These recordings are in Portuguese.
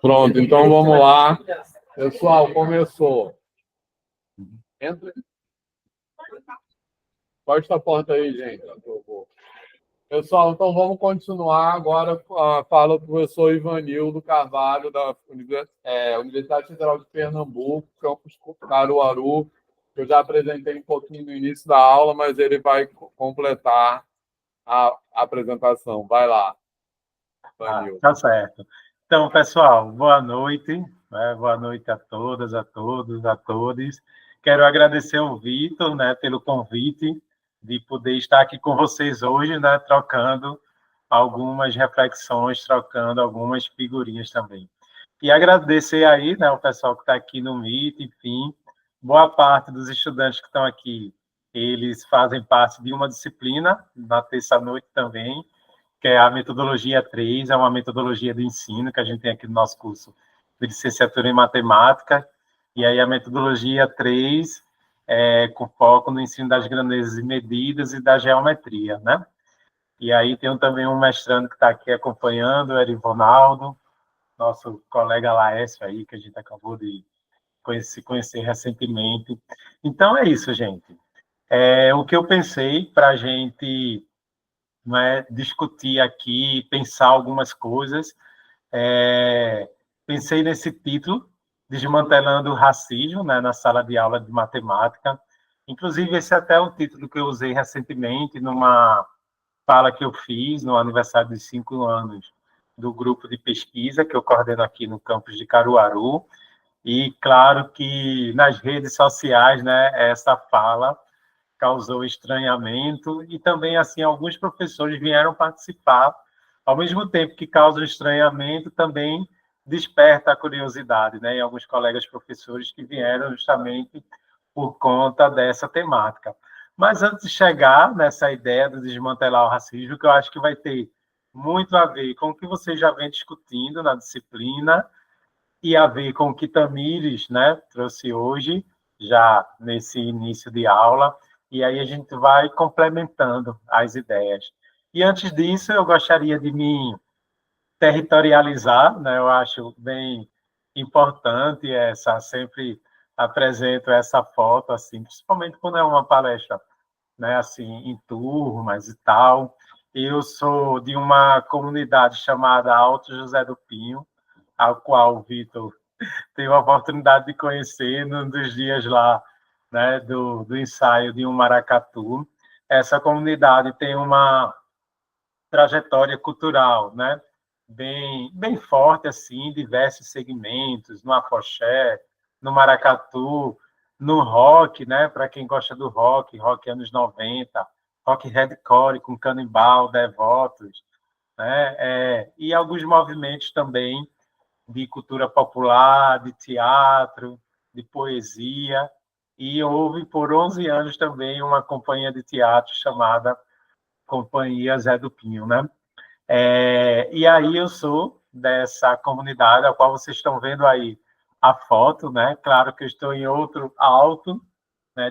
Pronto, então vamos lá. Pessoal, começou. Entra. Fecha a porta aí, gente. Pessoal, então vamos continuar agora com a fala do professor Ivanildo Carvalho, da Universidade Federal de Pernambuco, campus Caruaru. Eu já apresentei um pouquinho no início da aula, mas ele vai completar a apresentação. Vai lá, Ivanildo. Tá certo. Então, pessoal, boa noite. Boa noite a todas, a todos, a todos. Quero agradecer ao Vitor, pelo convite de poder estar aqui com vocês hoje, trocando algumas reflexões, trocando algumas figurinhas também. E agradecer aí, o pessoal que está aqui no Meet, enfim, boa parte dos estudantes que estão aqui, eles fazem parte de uma disciplina, na terça-noite também, que é a metodologia 3, é uma metodologia de ensino que a gente tem aqui no nosso curso de licenciatura em matemática, e aí a metodologia 3 é com foco no ensino das grandezas e medidas e da geometria, E aí tem também um mestrando que está aqui acompanhando, o Erivonaldo, nosso colega Laércio aí, que a gente acabou de conhecer recentemente. Então é isso, gente. O que eu pensei para a gente discutir aqui, pensar algumas coisas, pensei nesse título, Desmantelando o Racismo, na sala de aula de matemática. Inclusive, esse é até um título que eu usei recentemente numa fala que eu fiz no aniversário de 5 anos do grupo de pesquisa que eu coordeno aqui no campus de Caruaru. E, claro, que nas redes sociais, essa fala causou estranhamento e também, assim, alguns professores vieram participar, ao mesmo tempo que causa estranhamento, também desperta a curiosidade, E alguns colegas professores que vieram justamente por conta dessa temática. Mas antes de chegar nessa ideia de desmantelar o racismo, que eu acho que vai ter muito a ver com o que você já vem discutindo na disciplina e a ver com o que Tamires, trouxe hoje, já nesse início de aula, e aí a gente vai complementando as ideias. E antes disso, eu gostaria de me territorializar, Eu acho bem importante sempre apresento essa foto, assim, principalmente quando é uma palestra, assim, em turmas e tal. Eu sou de uma comunidade chamada Alto José do Pinho, ao qual o Vitor teve a oportunidade de conhecer num dos dias lá, do ensaio de um maracatu. Essa comunidade tem uma trajetória cultural, bem forte, assim, diversos segmentos, no afoxé, no maracatu, no rock, para quem gosta do rock anos 90, rock hardcore com Canibal, Devotos, e alguns movimentos também de cultura popular, de teatro, de poesia, e houve por 11 anos também uma companhia de teatro chamada Companhia Zé do Pinho, E aí eu sou dessa comunidade, a qual vocês estão vendo aí a foto, Claro que eu estou em outro alto,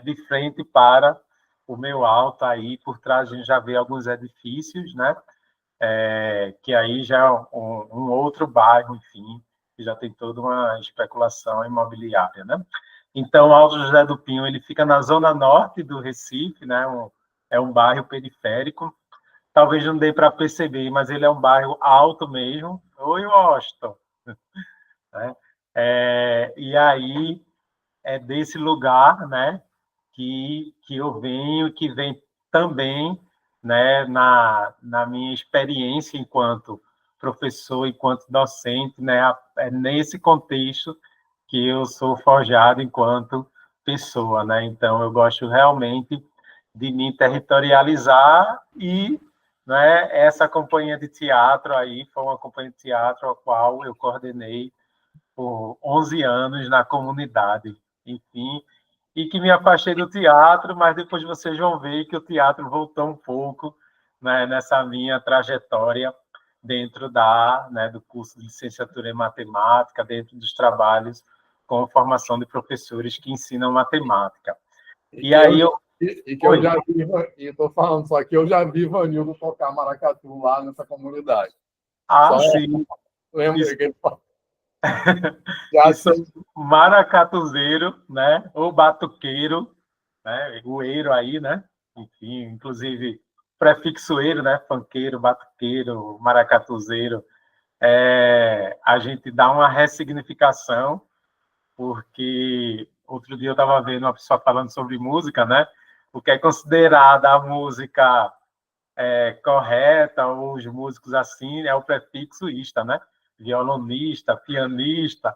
de frente para o meu alto aí, por trás a gente já vê alguns edifícios, que aí já é um outro bairro, enfim, que já tem toda uma especulação imobiliária, Então, Alto José do Pinho, ele fica na zona norte do Recife, é um bairro periférico, talvez não dê para perceber, mas ele é um bairro alto mesmo. Oi, Washington! E aí, é desse lugar, que eu venho, que vem também, na minha experiência enquanto professor, enquanto docente, é nesse contexto que eu sou forjado enquanto pessoa, Então, eu gosto realmente de me territorializar e, essa companhia de teatro aí foi uma companhia de teatro a qual eu coordenei por 11 anos na comunidade, enfim, e que me afastei do teatro, mas depois vocês vão ver que o teatro voltou um pouco, nessa minha trajetória dentro do curso de licenciatura em matemática, dentro dos trabalhos com formação de professores que ensinam matemática. E aí eu já vi, e estou falando só que eu já vi Vanildo tocar maracatu lá nessa comunidade. Sim. Lembra que ele falou? Já que são maracatuzeiro, né? Ou batuqueiro, né? O eiro aí, né? Enfim, inclusive prefixo eiro, né? Funkeiro, batuqueiro, maracatuzeiro. A gente dá uma ressignificação, porque outro dia eu estava vendo uma pessoa falando sobre música, né? O que é considerada a música correta, ou os músicos assim, é o prefixo ista, né? Violonista, pianista.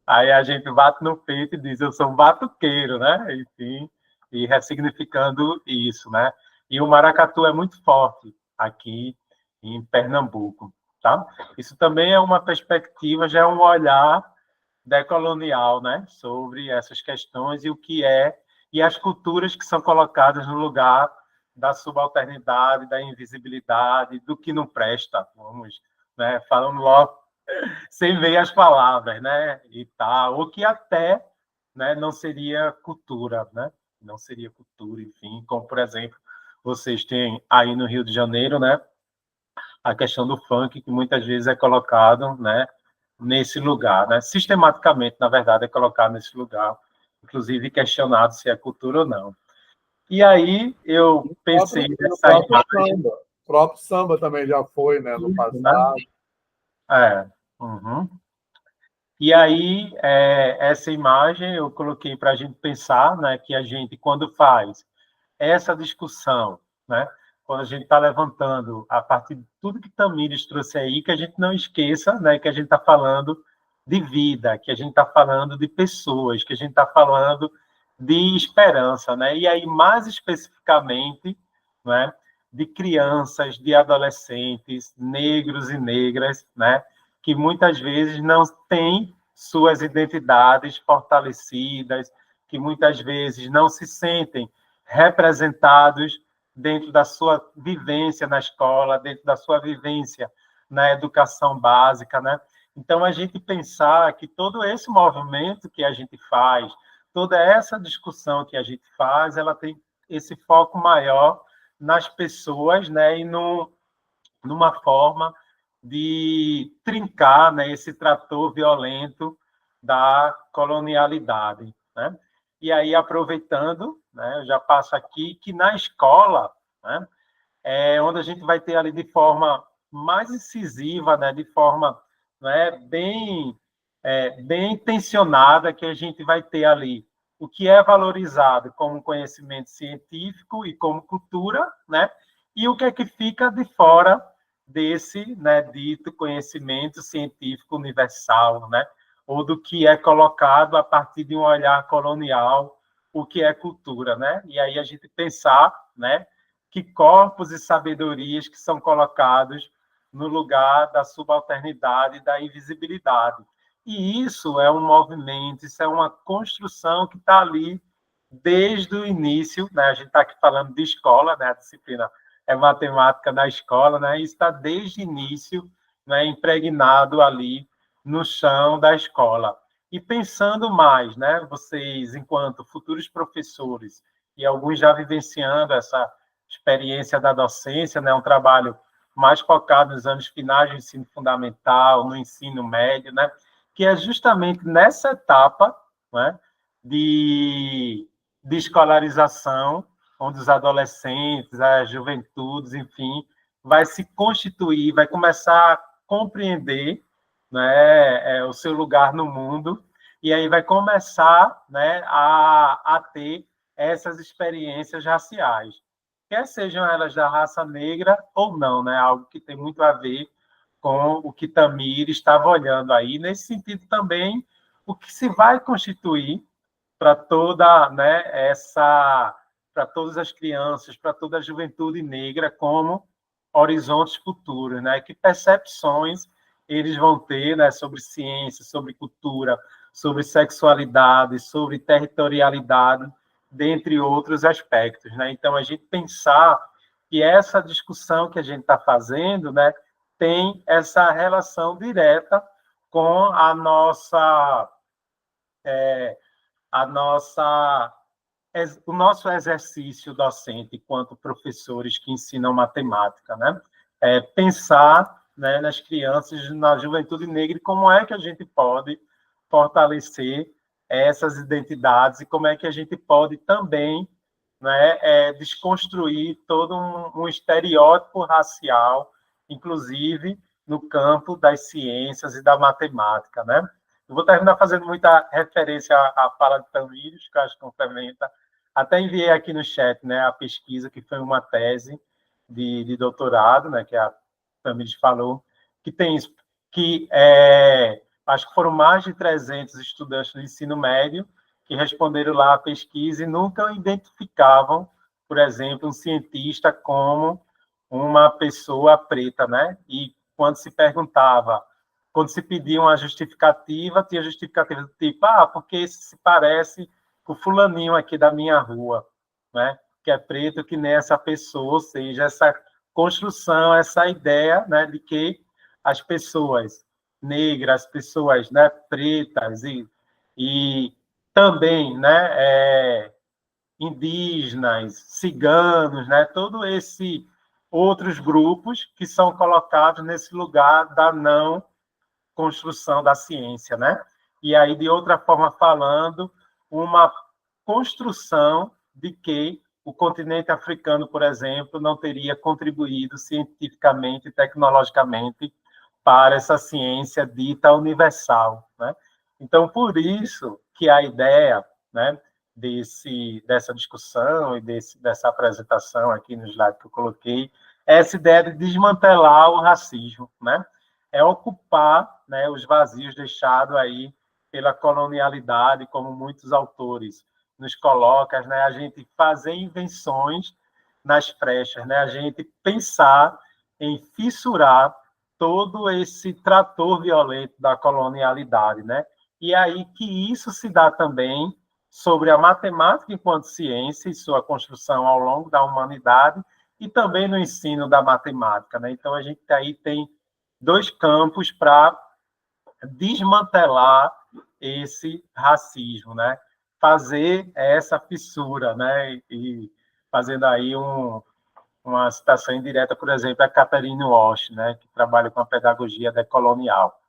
Aí a gente bate no peito e diz, eu sou um batuqueiro, né? Enfim, e ressignificando isso, né? E o maracatu é muito forte aqui em Pernambuco, tá? Isso também é uma perspectiva, já é um olhar decolonial, né? Sobre essas questões e o que é, e as culturas que são colocadas no lugar da subalternidade, da invisibilidade, do que não presta, vamos, né? Falando logo sem ver as palavras, né? E tal, o que até, né, não seria cultura, né? Não seria cultura, enfim, como por exemplo, vocês têm aí no Rio de Janeiro, né? A questão do funk, que muitas vezes é colocado, né, nesse lugar, né? Sistematicamente, na verdade, é colocado nesse lugar, inclusive questionado se é cultura ou não. E aí eu pensei no nessa próprio imagem. samba. O próprio samba também já foi, né, no Isso, né? passado. Uhum. E aí, essa imagem eu coloquei para a gente pensar, né, que a gente, quando faz essa discussão, né, quando a gente está levantando a partir de tudo que Tamires trouxe aí, que a gente não esqueça, né, que a gente está falando de vida, que a gente está falando de pessoas, que a gente está falando de esperança, né, e aí, mais especificamente, né, de crianças, de adolescentes, negros e negras, né, que muitas vezes não têm suas identidades fortalecidas, que muitas vezes não se sentem representados dentro da sua vivência na escola, dentro da sua vivência na educação básica, né? Então, a gente pensar que todo esse movimento que a gente faz, toda essa discussão que a gente faz, ela tem esse foco maior nas pessoas, né? E numa forma de trincar, né, esse trator violento da colonialidade, né? E aí, aproveitando, né, eu já passo aqui que na escola, né, é onde a gente vai ter ali de forma mais incisiva, né, de forma, né, bem intencionada, que a gente vai ter ali o que é valorizado como conhecimento científico e como cultura, né, e o que é que fica de fora desse, né, dito conhecimento científico universal, né, ou do que é colocado a partir de um olhar colonial, o que é cultura, né? E aí a gente pensar, né, que corpos e sabedorias que são colocados no lugar da subalternidade e da invisibilidade. E isso é um movimento, isso é uma construção que está ali desde o início, né? A gente está aqui falando de escola, né? A disciplina é matemática na escola, né? E está desde o início, né, impregnado ali no chão da escola. E pensando mais, né, vocês, enquanto futuros professores, e alguns já vivenciando essa experiência da docência, né, um trabalho mais focado nos anos finais do ensino fundamental, no ensino médio, né, que é justamente nessa etapa, né, de escolarização, onde os adolescentes, as juventudes, enfim, vai se constituir, vai começar a compreender, né, o seu lugar no mundo, e aí vai começar, né, a ter essas experiências raciais, quer sejam elas da raça negra ou não, né, algo que tem muito a ver com o que Tamir estava olhando aí, nesse sentido também, o que se vai constituir para toda, né, para todas as crianças, para toda a juventude negra como horizontes futuros, né? Que percepções eles vão ter, né, sobre ciência, sobre cultura, sobre sexualidade, sobre territorialidade, dentre outros aspectos, né? Então a gente pensar que essa discussão que a gente está fazendo, né, tem essa relação direta com a nossa o nosso exercício docente enquanto professores que ensinam matemática, né? Pensar, né, nas crianças, na juventude negra, e como é que a gente pode fortalecer essas identidades e como é que a gente pode também, né, desconstruir todo um estereótipo racial, inclusive no campo das ciências e da matemática, né? Eu vou terminar fazendo muita referência à fala de Tamires, que eu acho que complementa. Até enviei aqui no chat, né, a pesquisa, que foi uma tese de doutorado, né, que a Tamires falou, que tem isso, que acho que foram mais de 300 estudantes do ensino médio que responderam lá a pesquisa e nunca identificavam, por exemplo, um cientista como uma pessoa preta, né? E quando se perguntava, quando se pedia uma justificativa, tinha justificativa do tipo, porque esse se parece com o fulaninho aqui da minha rua, né? Que é preto, que nem essa pessoa, ou seja, essa construção, essa ideia, né, de que as pessoas negras, pessoas, né, pretas e também, né, indígenas, ciganos, né, todo esse outros grupos que são colocados nesse lugar da não construção da ciência, né? E aí, de outra forma falando, uma construção de que o continente africano, por exemplo, não teria contribuído cientificamente e tecnologicamente para essa ciência dita universal, né? Então, por isso que a ideia, né, dessa discussão e dessa apresentação aqui no slide que eu coloquei, é essa ideia de desmantelar o racismo, né? É ocupar, né, os vazios deixados aí pela colonialidade, como muitos autores nos colocam, né? A gente fazer invenções nas frechas, né? A gente pensar em fissurar todo esse trator violento da colonialidade, né? E aí que isso se dá também sobre a matemática enquanto ciência e sua construção ao longo da humanidade e também no ensino da matemática, né? Então a gente aí tem dois campos para desmantelar esse racismo, né? Fazer essa fissura, né? E fazendo aí uma citação indireta, por exemplo, a Catherine Walsh, né? Que trabalha com a pedagogia decolonial.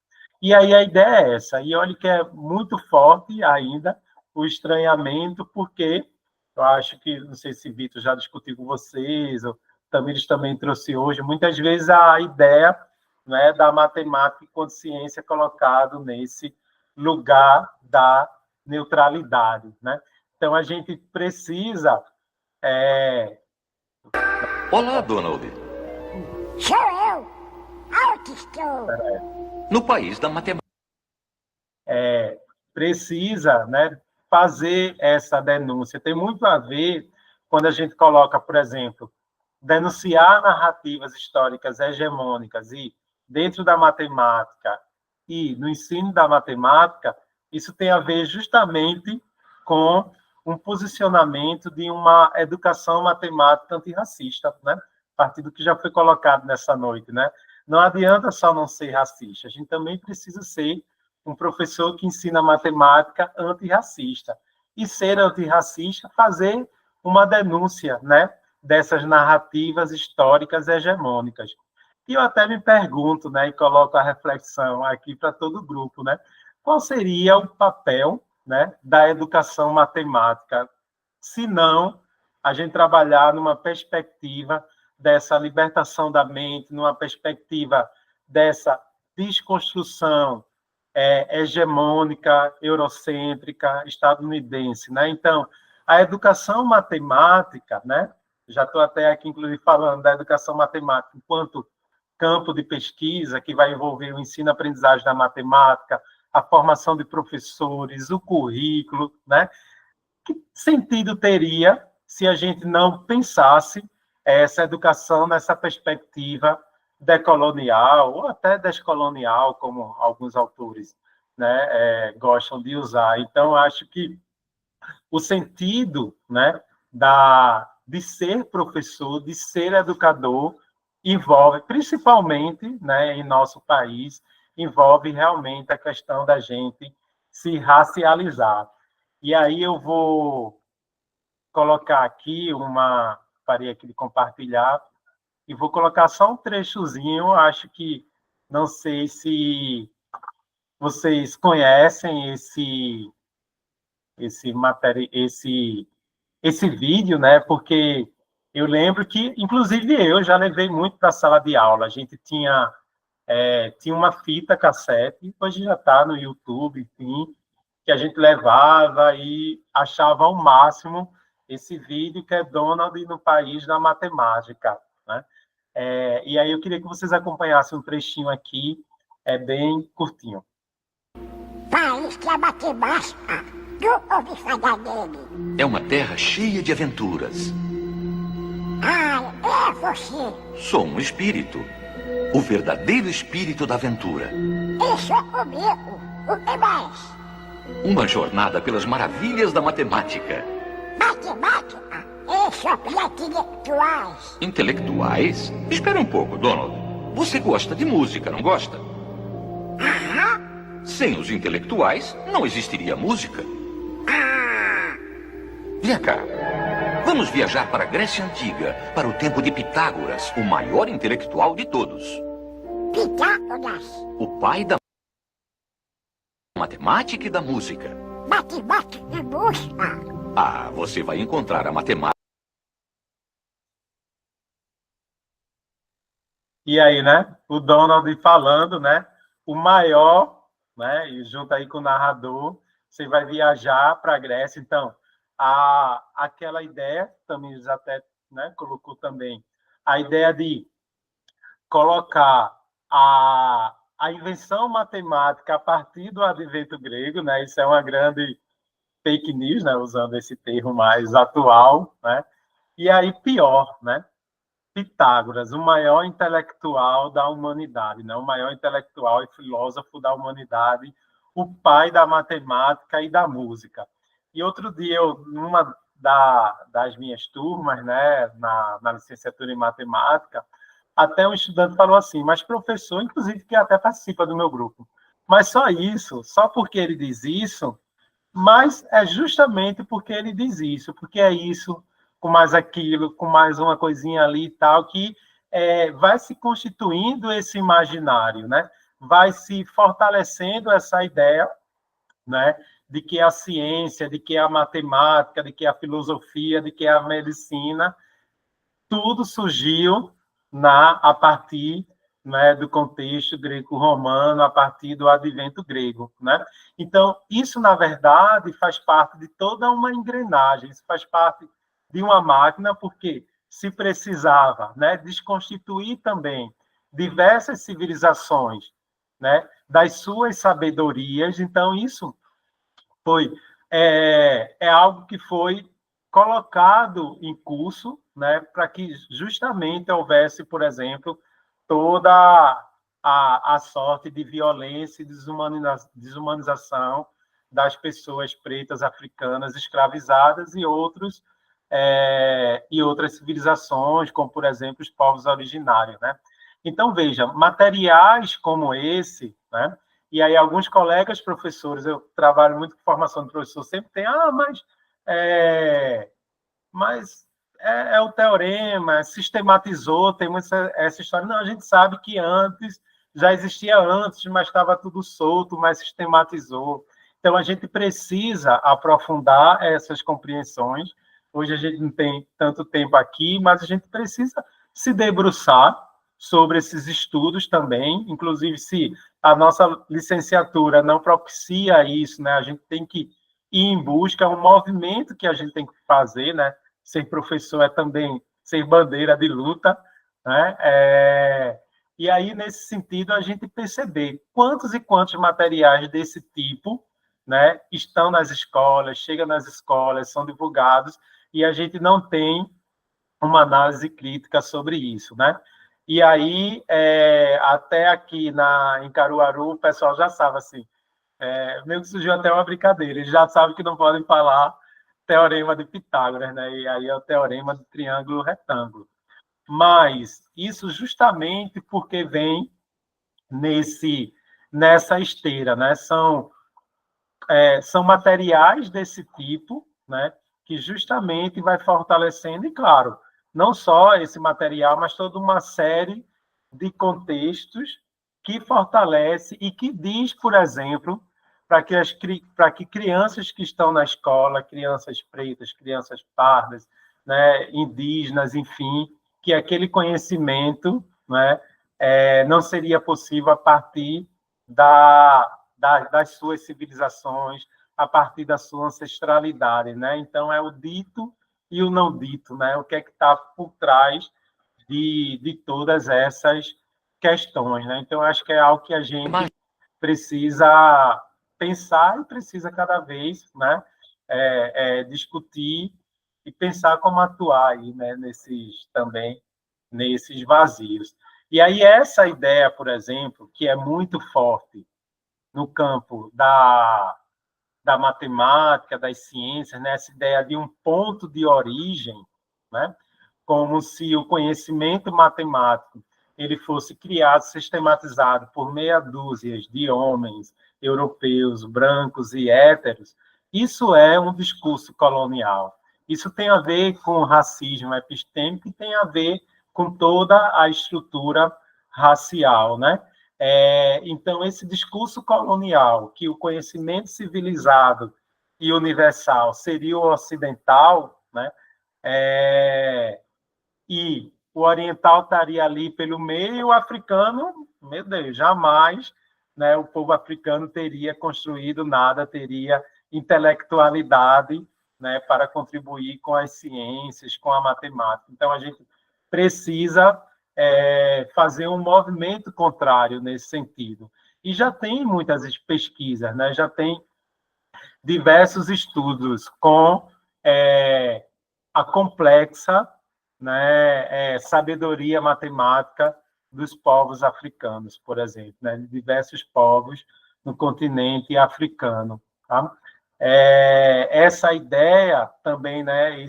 E aí a ideia é essa. E olha que é muito forte ainda o estranhamento, porque eu acho que, não sei se Vitor já discutiu com vocês, ou Tamires também trouxe hoje, muitas vezes a ideia, né, da matemática e consciência colocado nesse lugar da neutralidade, né? Então a gente precisa Olá, Donald. Sou eu, alto estou. No país da matemática. Precisa, né, fazer essa denúncia. Tem muito a ver quando a gente coloca, por exemplo, denunciar narrativas históricas hegemônicas e dentro da matemática e no ensino da matemática, isso tem a ver justamente com um posicionamento de uma educação matemática antirracista, né? A partir do que já foi colocado nessa noite, né? Não adianta só não ser racista, a gente também precisa ser um professor que ensina matemática antirracista. E ser antirracista, fazer uma denúncia, né, dessas narrativas históricas hegemônicas. E eu até me pergunto, né, e coloco a reflexão aqui para todo o grupo, né, qual seria o papel, né, da educação matemática, se não a gente trabalhar numa perspectiva dessa libertação da mente, numa perspectiva dessa desconstrução hegemônica, eurocêntrica, estadunidense, né? Então, a educação matemática, né? Já estou até aqui, inclusive, falando da educação matemática enquanto campo de pesquisa que vai envolver o ensino-aprendizagem da matemática, a formação de professores, o currículo, né? Que sentido teria se a gente não pensasse essa educação nessa perspectiva decolonial ou até descolonial, como alguns autores, né, gostam de usar. Então, acho que o sentido, né, de ser professor, de ser educador, envolve, principalmente, né, em nosso país, envolve realmente a questão da gente se racializar. E aí eu vou colocar aqui parei aqui de compartilhar, e vou colocar só um trechozinho, acho que Não sei se vocês conhecem esse vídeo, né? Porque eu lembro que, inclusive, eu já levei muito para a sala de aula. A gente tinha uma fita cassete, hoje já está no YouTube, enfim, que a gente levava e achava ao máximo esse vídeo que é Donald no País da Matemática, né? E aí eu queria que vocês acompanhassem um trechinho aqui, é bem curtinho. País que a matemática, tu ouvi falar dele. É uma terra cheia de aventuras. Ai, é você. Sou um espírito. O verdadeiro espírito da aventura. Isso é comigo. O que mais? Uma jornada pelas maravilhas da matemática. Matemática? Isso é para intelectuais. Intelectuais? Espera um pouco, Donald. Você gosta de música, não gosta? Aham. Sem os intelectuais, não existiria música. Vem cá. Vamos viajar para a Grécia Antiga, para o tempo de Pitágoras, o maior intelectual de todos. Pitágoras. O pai da matemática e da música. Matemática e música. Ah, você vai encontrar a matemática. E aí, né? O Donald falando, né? O maior, né? E junto aí com o narrador, você vai viajar para a Grécia. Então, aquela ideia, também até, né, colocou também, a ideia de colocar a invenção matemática a partir do advento grego, né? Isso é uma grande fake news, né? Usando esse termo mais atual, né? E aí, pior, né? Pitágoras, o maior intelectual da humanidade, né? O maior intelectual e filósofo da humanidade, o pai da matemática e da música. E outro dia, numa das minhas turmas, né, na licenciatura em matemática, até um estudante falou assim, mas professor, inclusive, que até participa do meu grupo, mas só isso, só porque ele diz isso, mas é justamente porque ele diz isso, porque é isso, com mais aquilo, com mais uma coisinha ali e tal, que vai se constituindo esse imaginário, né? Vai se fortalecendo essa ideia, né? De que a ciência, de que a matemática, de que a filosofia, de que a medicina, tudo surgiu a partir, né, do contexto greco-romano, a partir do advento grego, né? Então, isso, na verdade, faz parte de toda uma engrenagem, isso faz parte de uma máquina, porque se precisava, né, desconstituir também diversas civilizações, né, das suas sabedorias. Então, isso é algo que foi colocado em curso, né, para que justamente houvesse, por exemplo, toda a sorte de violência e desumanização das pessoas pretas africanas escravizadas e outras civilizações, como, por exemplo, os povos originários, né? Então, veja, materiais como esse, né? E aí alguns colegas professores, eu trabalho muito com formação de professor, sempre tem, mas é o teorema, sistematizou, tem essa história. Não, a gente sabe que já existia antes, mas estava tudo solto, mas sistematizou. Então, a gente precisa aprofundar essas compreensões. Hoje a gente não tem tanto tempo aqui, mas a gente precisa se debruçar sobre esses estudos também, inclusive se a nossa licenciatura não propicia isso, né? A gente tem que ir em busca, é um movimento que a gente tem que fazer, né? Ser professor é também ser bandeira de luta, né? E aí, nesse sentido, a gente perceber quantos e quantos materiais desse tipo, né, estão nas escolas, chegam nas escolas, são divulgados, e a gente não tem uma análise crítica sobre isso, né? E aí, até aqui em Caruaru, o pessoal já sabe, assim, meio que surgiu até uma brincadeira, eles já sabem que não podem falar teorema de Pitágoras, né? E aí é o teorema do triângulo retângulo. Mas isso justamente porque vem nessa esteira, né? São materiais desse tipo, né? Que justamente vai fortalecendo, e claro, não só esse material, mas toda uma série de contextos que fortalece e que diz, por exemplo, para que crianças que estão na escola, crianças pretas, crianças pardas, né, indígenas, enfim, que aquele conhecimento, né, não seria possível a partir das suas civilizações, a partir da sua ancestralidade, né? Então, é o dito e o não dito, né? O que é que está por trás de todas essas questões, né? Então, acho que é algo que a gente precisa pensar e precisa cada vez, né, discutir e pensar como atuar aí, né, nesses vazios. E aí essa ideia, por exemplo, que é muito forte no campo da matemática, das ciências, né, essa ideia de um ponto de origem, né, como se o conhecimento matemático ele fosse criado, sistematizado por meia dúzia de homens europeus, brancos e héteros, isso é um discurso colonial. Isso tem a ver com racismo epistêmico e tem a ver com toda a estrutura racial, né? Então, esse discurso colonial, que o conhecimento civilizado e universal seria o ocidental, né? E o oriental estaria ali pelo meio, o africano, meu Deus, jamais, né, o povo africano teria construído nada, teria intelectualidade, né, para contribuir com as ciências, com a matemática. Então, a gente precisa fazer um movimento contrário nesse sentido. E já tem muitas pesquisas, né, já tem diversos estudos com a complexa, né, sabedoria matemática dos povos africanos, por exemplo, né, de diversos povos no continente africano. Tá? Essa ideia também, né,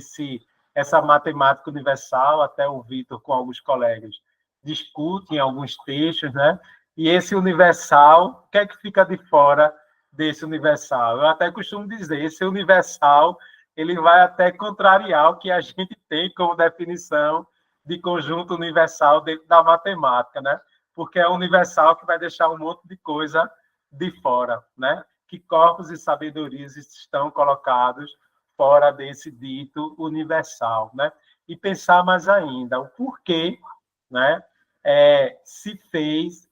essa matemática universal, até o Vitor com alguns colegas discute em alguns textos, né, e esse universal, o que é que fica de fora desse universal? Eu até costumo dizer, esse universal ele vai até contrariar o que a gente tem como definição de conjunto universal dentro da matemática, né? Porque é universal que vai deixar um monte de coisa de fora, né? Que corpos e sabedorias estão colocados fora desse dito universal, né? E pensar mais ainda o porquê, né? Se fez,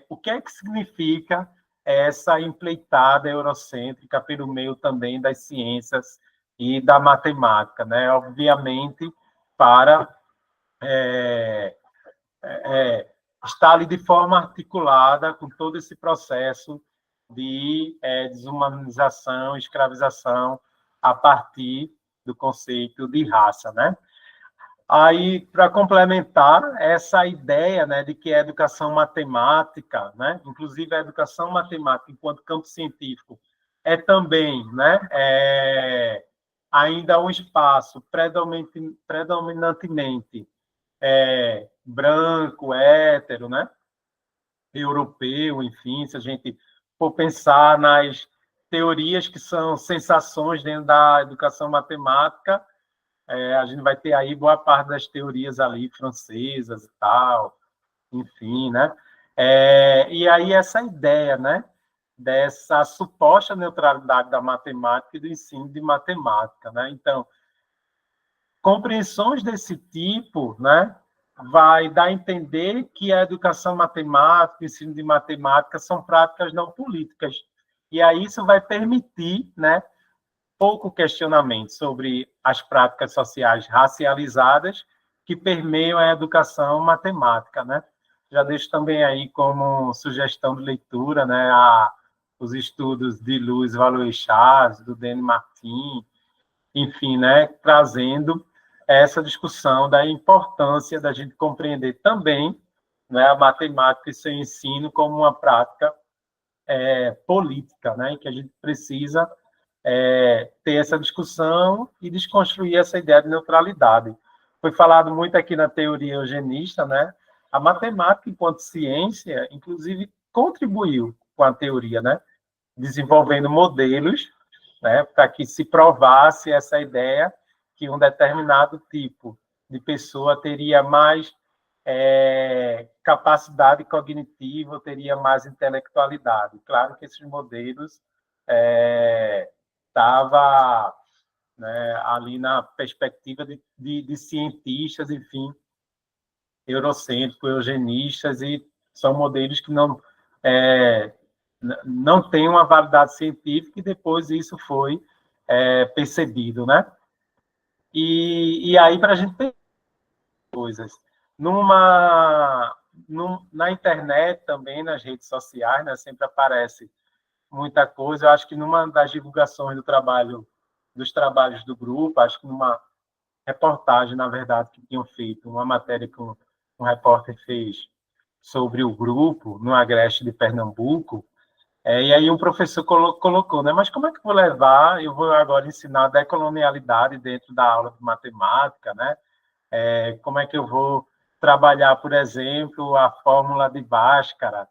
o que é que significa essa empleitada eurocêntrica pelo meio também das ciências e da matemática, né? Obviamente, para estar ali de forma articulada com todo esse processo de desumanização, escravização, a partir do conceito de raça, né? Aí, para complementar essa ideia, né, de que a educação matemática, né, inclusive a educação matemática enquanto campo científico, é também, né, ainda um espaço predominantemente branco, hétero, né, europeu, enfim, se a gente for pensar nas teorias que são sensações dentro da educação matemática, a gente vai ter aí boa parte das teorias ali francesas e tal, enfim, né? E aí essa ideia, né, dessa suposta neutralidade da matemática e do ensino de matemática, né? Então, compreensões desse tipo, né, vai dar a entender que a educação matemática, o ensino de matemática são práticas não políticas. E aí isso vai permitir, né, pouco questionamento sobre as práticas sociais racializadas que permeiam a educação matemática, né? Já deixo também aí como sugestão de leitura, né, os estudos de Luiz Valois Chaves, do Denis Martin, enfim, né, trazendo essa discussão da importância da gente compreender também, né, a matemática e seu ensino como uma prática política, né, em que a gente precisa ter essa discussão e desconstruir essa ideia de neutralidade. Foi falado muito aqui na teoria eugenista, né? A matemática, enquanto ciência, inclusive, contribuiu com a teoria, né? Desenvolvendo modelos, né? Para que se provasse essa ideia que um determinado tipo de pessoa teria mais capacidade cognitiva, ou teria mais intelectualidade. Claro que esses modelos estavam ali na perspectiva de cientistas, enfim, eurocêntricos, eugenistas, e são modelos que não têm uma validade científica, e depois isso foi percebido, né? E aí, para a gente ter coisas. Na internet também, nas redes sociais, né, sempre aparece muita coisa. Eu acho que numa das divulgações dos trabalhos do grupo, acho que numa reportagem, na verdade, que tinham feito, uma matéria que um repórter fez sobre o grupo no Agreste de Pernambuco, e aí um professor colocou, né? Mas como é que eu vou agora ensinar a decolonialidade dentro da aula de matemática, né? Como é que eu vou trabalhar, por exemplo, a fórmula de Bhaskara,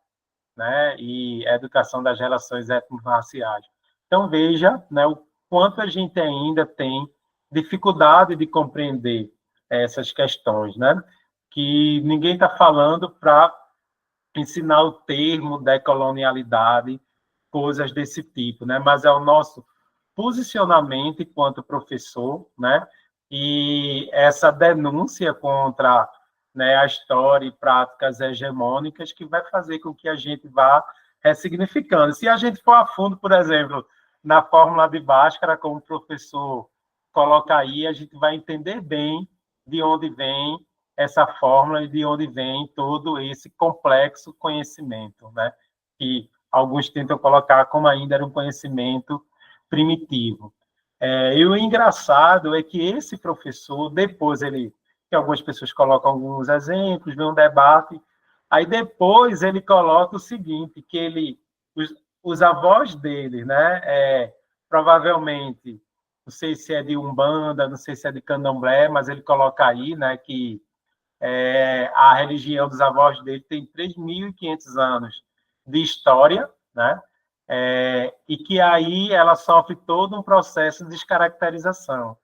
né? E a educação das relações étnico-raciais. Então, veja, né, o quanto a gente ainda tem dificuldade de compreender essas questões, né? Que ninguém está falando para ensinar o termo decolonialidade, coisas desse tipo, né? Mas é o nosso posicionamento enquanto professor, né? E essa denúncia contra, né, a história e práticas hegemônicas que vai fazer com que a gente vá ressignificando. Se a gente for a fundo, por exemplo, na fórmula de Bhaskara, como o professor coloca aí, a gente vai entender bem de onde vem essa fórmula e de onde vem todo esse complexo conhecimento, né? Que alguns tentam colocar como ainda era um conhecimento primitivo. E o engraçado é que esse professor, depois que algumas pessoas colocam alguns exemplos, vem um debate, aí depois ele coloca o seguinte, que os avós dele, né, provavelmente, não sei se é de Umbanda, não sei se é de Candomblé, mas ele coloca aí, né, que a religião dos avós dele tem 3.500 anos de história, né? E que aí ela sofre todo um processo de descaracterização.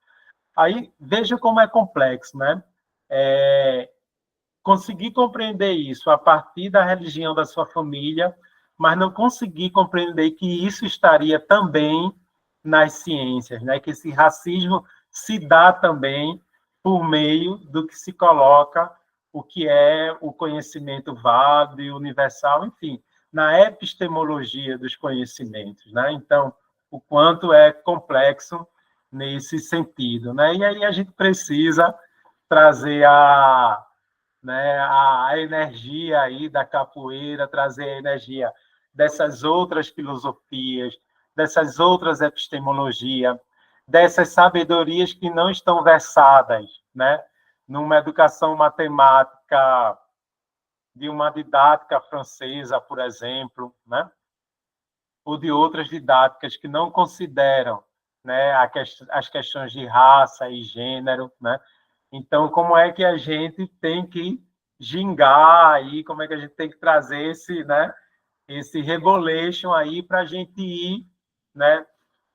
Aí, veja como é complexo, né? Conseguir compreender isso a partir da religião da sua família, mas não conseguir compreender que isso estaria também nas ciências, né? Que esse racismo se dá também por meio do que se coloca o que é o conhecimento válido e universal, enfim, na epistemologia dos conhecimentos, né? Então, o quanto é complexo nesse sentido, né? E aí a gente precisa trazer a energia aí da capoeira, trazer a energia dessas outras filosofias, dessas outras epistemologias, dessas sabedorias que não estão versadas, né, numa educação matemática de uma didática francesa, por exemplo, né, ou de outras didáticas que não consideram, né, as questões de raça e gênero, né? Então, como é que a gente tem que gingar aí, como é que a gente tem que trazer esse rebolation aí para a gente ir, né,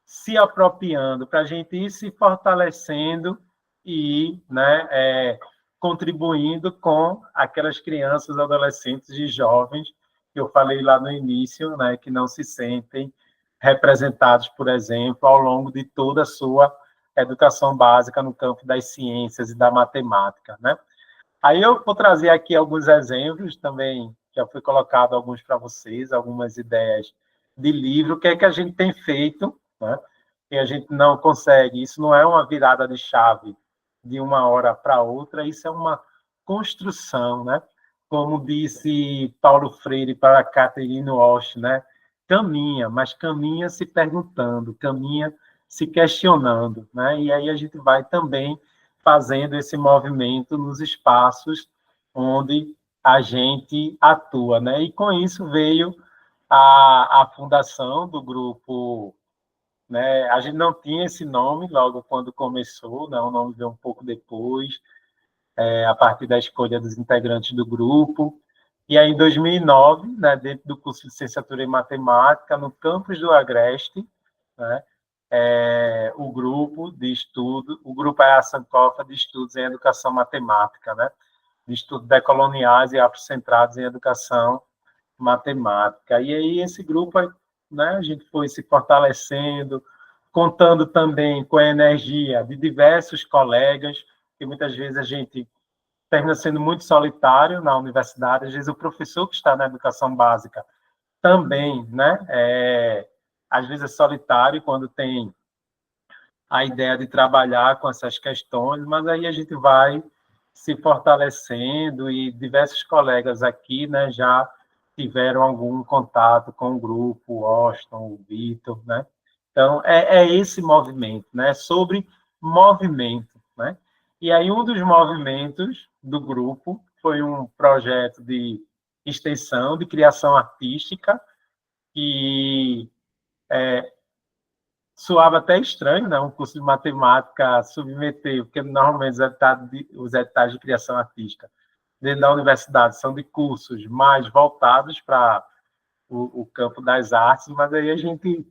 se apropriando, para a gente ir se fortalecendo e ir, né, contribuindo com aquelas crianças, adolescentes e jovens que eu falei lá no início, né, que não se sentem representados, por exemplo, ao longo de toda a sua educação básica no campo das ciências e da matemática, né? Aí eu vou trazer aqui alguns exemplos também, já foi colocado alguns para vocês, algumas ideias de livro, o que é que a gente tem feito, né? Que a gente não consegue, isso não é uma virada de chave de uma hora para outra, isso é uma construção, né? Como disse Paulo Freire para Catherine Walsh, né? Caminha, mas caminha se perguntando, caminha se questionando, né? E aí a gente vai também fazendo esse movimento nos espaços onde a gente atua, né? E com isso veio a fundação do grupo, né? A gente não tinha esse nome logo quando começou, né? O nome veio um pouco depois, a partir da escolha dos integrantes do grupo. E aí, em 2009, né, dentro do curso de licenciatura em matemática, no campus do Agreste, né, o grupo de estudo, o grupo é a Sankofa de Estudos em Educação Matemática, né? de estudo decoloniais e afrocentrados em educação matemática. E aí esse grupo, né, a gente foi se fortalecendo, contando também com a energia de diversos colegas, que muitas vezes a gente termina sendo muito solitário na universidade, às vezes o professor que está na educação básica também, né, às vezes é solitário quando tem a ideia de trabalhar com essas questões, mas aí a gente vai se fortalecendo e diversos colegas aqui, né, já tiveram algum contato com o grupo, o Austin, o Vitor, né? Então, é esse movimento, né? Sobre movimento, né? E aí, um dos movimentos do grupo foi um projeto de extensão, de criação artística, que soava até estranho, né? Um curso de matemática submeter, porque normalmente os editais de criação artística dentro da universidade são de cursos mais voltados para o campo das artes, mas aí a gente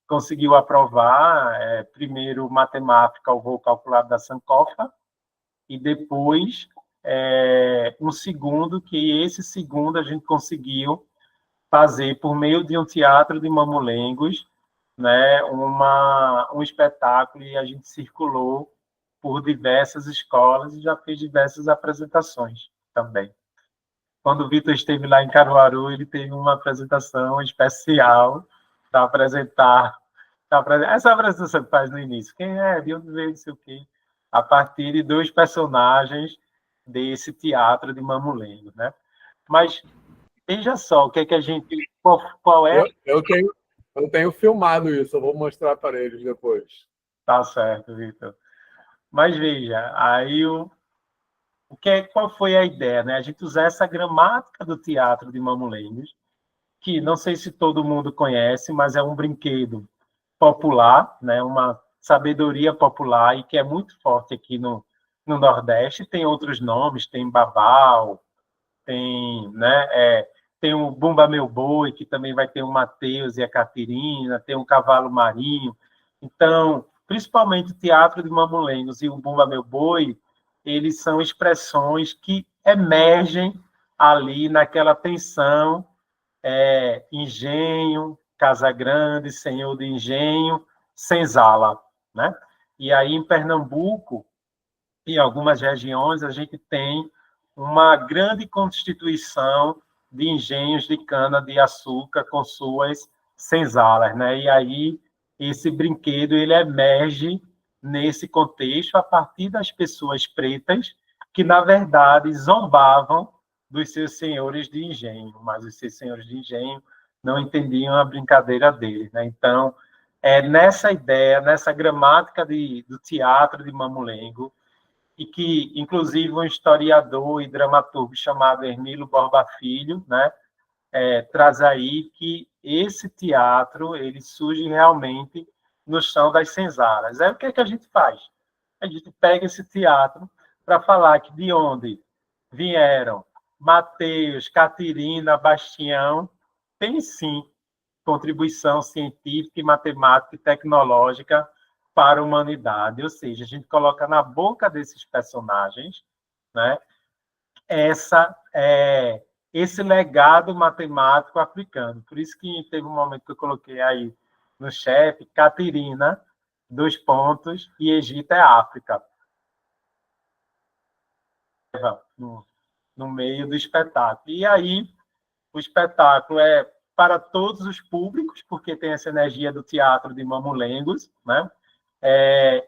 conseguiu aprovar primeiro matemática, o voo calculado da Sankofa, e depois um segundo, que esse segundo a gente conseguiu fazer por meio de um teatro de mamulengos, né, um espetáculo, e a gente circulou por diversas escolas e já fez diversas apresentações também. Quando o Vitor esteve lá em Caruaru, ele teve uma apresentação especial para apresentar. Essa apresentação que faz no início, quem é, de onde veio, não sei o quê, a partir de 2 personagens desse teatro de mamulengo, né? Mas veja só, o que é que a gente... Qual é... Eu tenho filmado isso, eu vou mostrar para eles depois. Tá certo, Vitor. Mas veja, aí qual foi a ideia, né? A gente usar essa gramática do teatro de mamulengos, que não sei se todo mundo conhece, mas é um brinquedo popular, né? Uma sabedoria popular e que é muito forte aqui no Nordeste. Tem outros nomes, tem Babau, tem, né? Tem o Bumba Meu Boi, que também vai ter o Mateus e a Catirina, tem o Cavalo Marinho. Então, principalmente o teatro de mamulengos e o Bumba Meu Boi, eles são expressões que emergem ali naquela tensão, engenho, Casa Grande, senhor de engenho, senzala, né? E aí em Pernambuco, em algumas regiões, a gente tem uma grande constituição de engenhos de cana-de-açúcar com suas senzalas, né? E aí esse brinquedo ele emerge nesse contexto a partir das pessoas pretas que, na verdade, zombavam dos seus senhores de engenho, mas os seus senhores de engenho não entendiam a brincadeira deles, né? Então, nessa ideia, nessa gramática do teatro de mamulengo, e que, inclusive, um historiador e dramaturgo chamado Hermílio Borba Filho, né, traz aí que esse teatro ele surge realmente no chão das senzalas. Aí o que é que a gente faz? A gente pega esse teatro para falar que de onde vieram Mateus, Catirina, Bastião, tem sim contribuição científica e matemática e tecnológica para a humanidade. Ou seja, a gente coloca na boca desses personagens, né, esse legado matemático africano. Por isso que teve um momento que eu coloquei aí no chat, Catirina, 2 pontos, e Egito é África. No meio do espetáculo. E aí, o espetáculo é para todos os públicos, porque tem essa energia do teatro de mamulengos, né?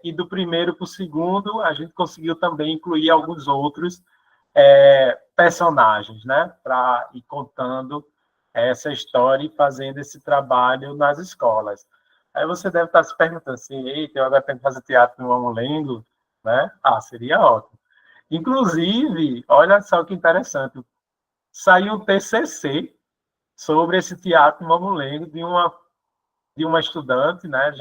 E do primeiro para o segundo, a gente conseguiu também incluir alguns outros personagens, né? Para ir contando essa história e fazendo esse trabalho nas escolas. Aí você deve estar se perguntando assim, eita, eu agora tenho que fazer teatro no mamulengo, né? Seria ótimo. Inclusive, olha só que interessante, saiu um TCC sobre esse teatro mamulengo de uma estudante, né?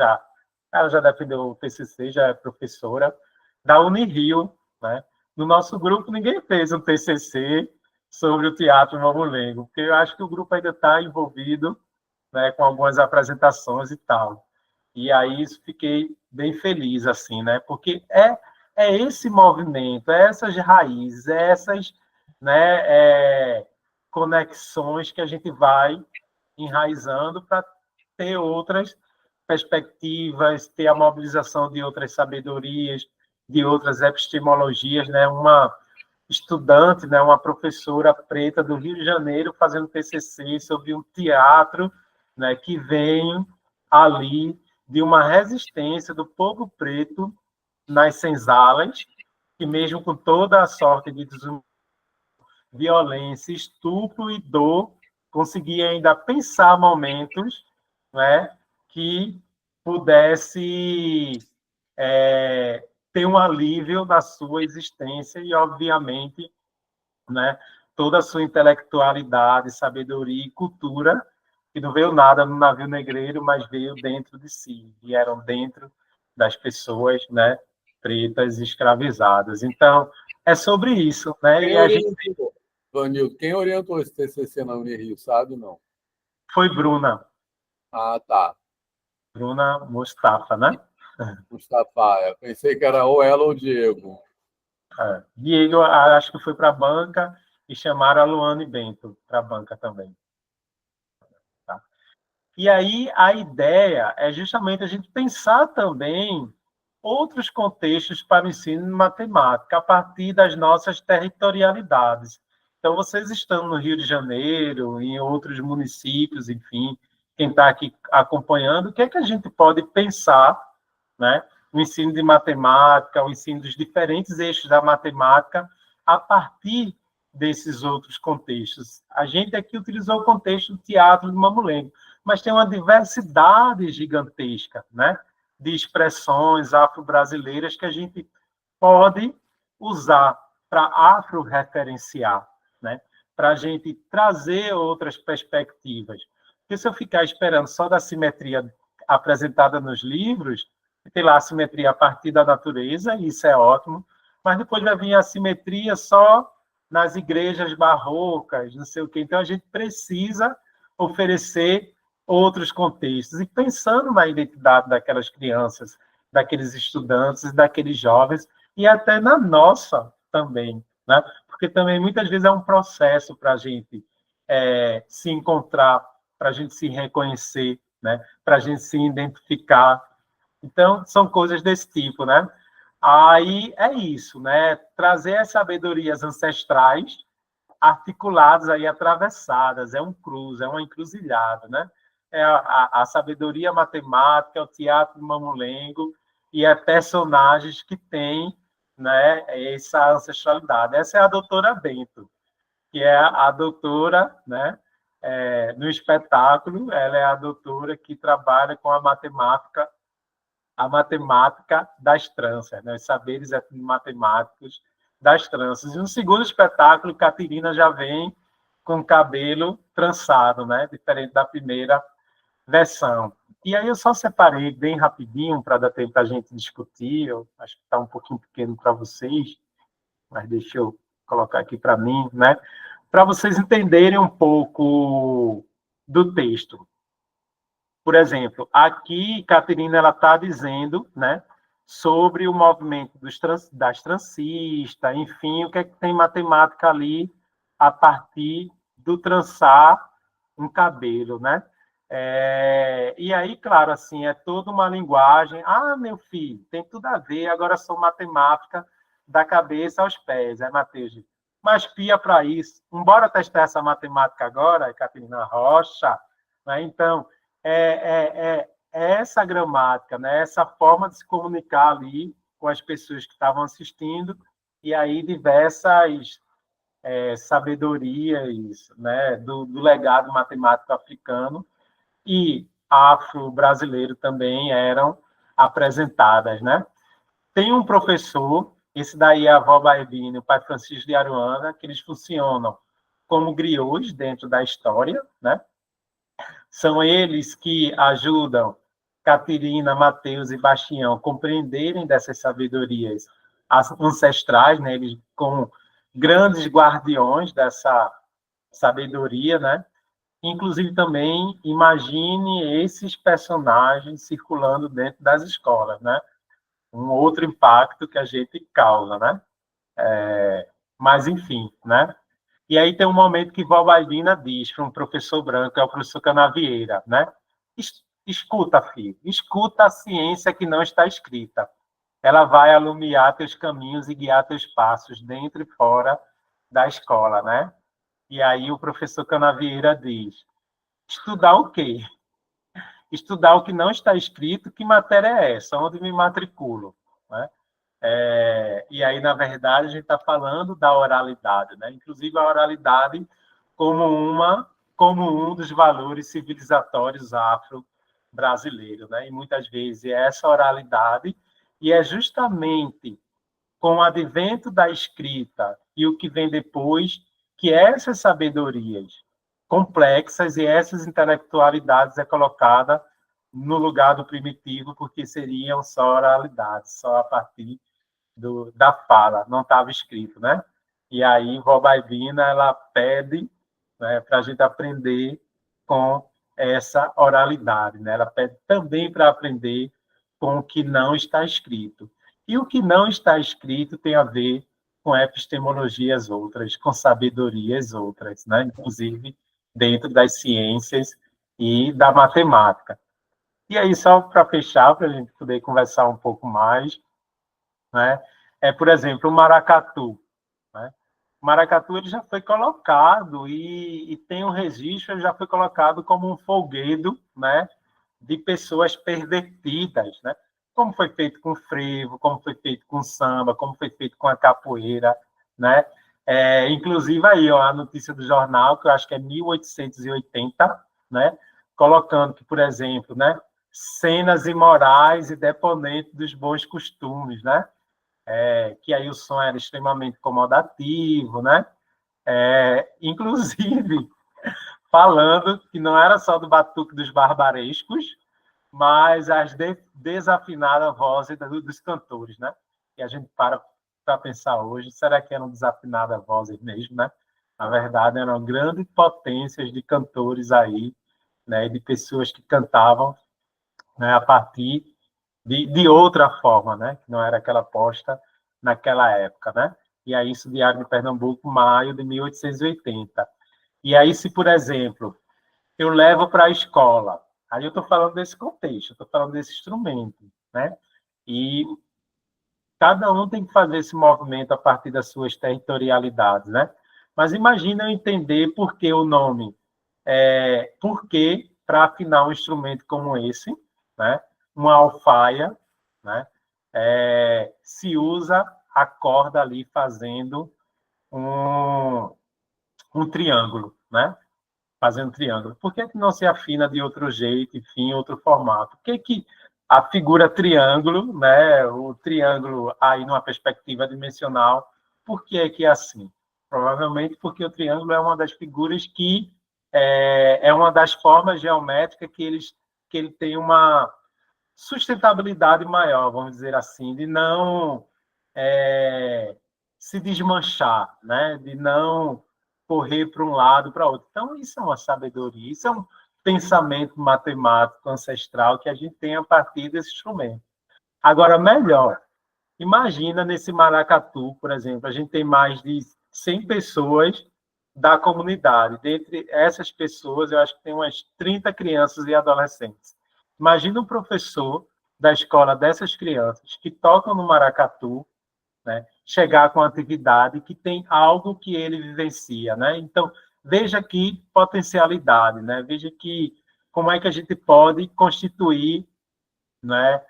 Ela já defendeu o TCC, já é professora da Unirio, né? No nosso grupo, ninguém fez um TCC sobre o teatro mamulengo, porque eu acho que o grupo ainda está envolvido, né, com algumas apresentações e tal. E aí fiquei bem feliz, assim, né? Porque é esse movimento, essas raízes, essas né, conexões que a gente vai enraizando para ter outras perspectivas, ter a mobilização de outras sabedorias, de outras epistemologias, né? Uma estudante, né, uma professora preta do Rio de Janeiro fazendo TCC sobre um teatro, né, que vem ali de uma resistência do povo preto nas senzalas, que mesmo com toda a sorte de violência, estupro e dor, conseguia ainda pensar momentos, né, que pudesse ter um alívio na sua existência e, obviamente, né, toda a sua intelectualidade, sabedoria e cultura, que não veio nada no navio negreiro, mas veio dentro de si, vieram dentro das pessoas, né, pretas escravizadas. Então, é sobre isso, né? Quem E a gente orientou, Vanildo, quem orientou esse TCC na Unirio, sabe? Não. foi Bruna Tá. Mustafa, né? Mustafa. Eu pensei que era ou ela ou o Diego. Diego, acho que foi para a banca e chamaram a Luane Bento para a banca também. Tá? E aí a ideia é justamente a gente pensar também outros contextos para o ensino de matemática a partir das nossas territorialidades. Então, vocês estão no Rio de Janeiro, em outros municípios, enfim, quem está aqui acompanhando, o que é que a gente pode pensar, né? O ensino de matemática, o ensino dos diferentes eixos da matemática, a partir desses outros contextos. A gente aqui utilizou o contexto do teatro do Mamulengo, mas tem uma diversidade gigantesca, né, de expressões afro-brasileiras que a gente pode usar para afro-referenciar, né, para a gente trazer outras perspectivas. Porque se eu ficar esperando só da simetria apresentada nos livros, tem lá a simetria a partir da natureza, e isso é ótimo, mas depois vai vir a simetria só nas igrejas barrocas, não sei o quê. Então, a gente precisa oferecer outros contextos. E pensando na identidade daquelas crianças, daqueles estudantes, daqueles jovens, e até na nossa também, né? Porque também, muitas vezes, é um processo para a gente se encontrar, para a gente se reconhecer, né? Para a gente se identificar. Então, são coisas desse tipo, né? Aí é isso, né? Trazer as sabedorias ancestrais articuladas aí, atravessadas, é um cruz, é uma encruzilhada, né? É a sabedoria matemática, o teatro do Mamulengo e é personagens que têm, né, essa ancestralidade. Essa é a doutora Bento, que é a doutora, né, no espetáculo, ela é a doutora que trabalha com a matemática das tranças, né? Os saberes matemáticos das tranças. E no segundo espetáculo, Caterina já vem com o cabelo trançado, né? Diferente da primeira versão. E aí eu só separei bem rapidinho para dar tempo para a gente discutir. Eu acho que está um pouquinho pequeno para vocês, mas deixa eu colocar aqui para mim, né? Para vocês entenderem um pouco do texto. Por exemplo, aqui, Caterina está dizendo, né, sobre o movimento das trancistas, enfim, o que é que tem matemática ali a partir do trançar um cabelo, né? E aí, claro, assim, é toda uma linguagem. Ah, meu filho, tem tudo a ver, agora sou matemática da cabeça aos pés, Matheus? Mas pia para isso. Bora testar essa matemática agora, Caterina Rocha, né? Então, essa gramática, né? Essa forma de se comunicar ali com as pessoas que estavam assistindo, e aí diversas sabedorias, né? do legado matemático africano e afro-brasileiro também eram apresentadas, né? Tem um professor, esse daí é a avó Barbine, o pai Francisco de Aruana, que eles funcionam como griots dentro da história, né? São eles que ajudam Caterina, Mateus e Bastião a compreenderem dessas sabedorias ancestrais, né? Eles como grandes guardiões dessa sabedoria, né? Inclusive também imagine esses personagens circulando dentro das escolas, né? Um outro impacto que a gente causa, né? Mas enfim, né? E aí tem um momento que Vó Baibina diz para um professor branco, é o professor Canavieira, né? Escuta, filho, escuta a ciência que não está escrita. Ela vai alumiar teus caminhos e guiar teus passos dentro e fora da escola, né? E aí o professor Canavieira diz, estudar o quê? Estudar o que não está escrito, que matéria é essa? Onde me matriculo? Né? E aí, na verdade, a gente está falando da oralidade, né? Inclusive a oralidade como um dos valores civilizatórios afro-brasileiros, né? E muitas vezes é essa oralidade, e é justamente com o advento da escrita e o que vem depois, que essas sabedorias complexas e essas intelectualidades é colocada no lugar do primitivo, porque seriam só oralidades, só a partir da fala, não estava escrito, né? E aí, Vó Baibina, ela pede, né, para a gente aprender com essa oralidade, né? Ela pede também para aprender com o que não está escrito. E o que não está escrito tem a ver com epistemologias outras, com sabedorias outras, né? Inclusive dentro das ciências e da matemática. E aí, só para fechar, para a gente poder conversar um pouco mais, né? Por exemplo, o maracatu. Né? O maracatu ele já foi colocado e tem um registro, ele já foi colocado como um folguedo, né? De pessoas pervertidas, né? Como foi feito com frevo, como foi feito com samba, como foi feito com a capoeira, né? Inclusive aí, ó, a notícia do jornal, que eu acho que é 1880, né? Colocando que, por exemplo, né? Cenas imorais e deponentes dos bons costumes, né? Que aí o som era extremamente incomodativo, né? Inclusive, falando que não era só do batuque dos barbarescos, mas as desafinadas vozes dos cantores, né? E a gente para pensar hoje, será que eram desafinadas vozes mesmo, né? Na verdade, eram grandes potências de cantores aí, né? De pessoas que cantavam, né? A partir de outra forma, né? Que não era aquela posta naquela época, né? E aí isso, Diário de Pernambuco, maio de 1880. E aí, se, por exemplo, eu levo para a escola, aí eu estou falando desse contexto, estou falando desse instrumento, né? E cada um tem que fazer esse movimento a partir das suas territorialidades, né? Mas imagina eu entender por que o nome, por que para afinar um instrumento como esse, né? Uma alfaia, né? Se usa a corda ali fazendo um triângulo, né? Fazendo triângulo. Por que não se afina de outro jeito, enfim, outro formato? Por que a figura triângulo, né? O triângulo aí numa perspectiva dimensional, por que é assim? Provavelmente porque o triângulo é uma das figuras que é uma das formas geométricas que ele tem uma sustentabilidade maior, vamos dizer assim, de não se desmanchar, né? De não correr para um lado para outro. Então, isso é uma sabedoria, isso é um pensamento matemático ancestral que a gente tem a partir desse instrumento. Agora, melhor, imagina nesse maracatu, por exemplo, a gente tem mais de 100 pessoas da comunidade. Dentre essas pessoas, eu acho que tem umas 30 crianças e adolescentes. Imagina um professor da escola dessas crianças que tocam no maracatu, né, chegar com uma atividade que tem algo que ele vivencia, né? Então, veja que potencialidade, né? Veja que como é que a gente pode constituir, né?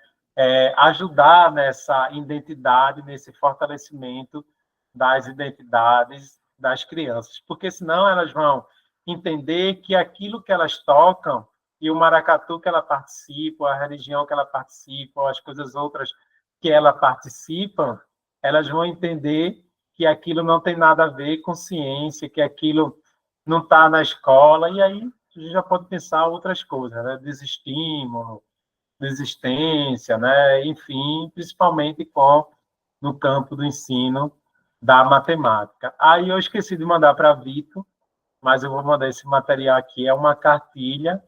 Ajudar nessa identidade, nesse fortalecimento das identidades das crianças, porque senão elas vão entender que aquilo que elas tocam e o maracatu que ela participa, a religião que ela participa, ou as coisas outras que ela participa, elas vão entender que aquilo não tem nada a ver com ciência, que aquilo não está na escola, e aí a gente já pode pensar outras coisas, né? Desestímulo, desistência, né? Enfim, principalmente no campo do ensino da matemática. Aí eu esqueci de mandar para Vitor, mas eu vou mandar esse material aqui, é uma cartilha,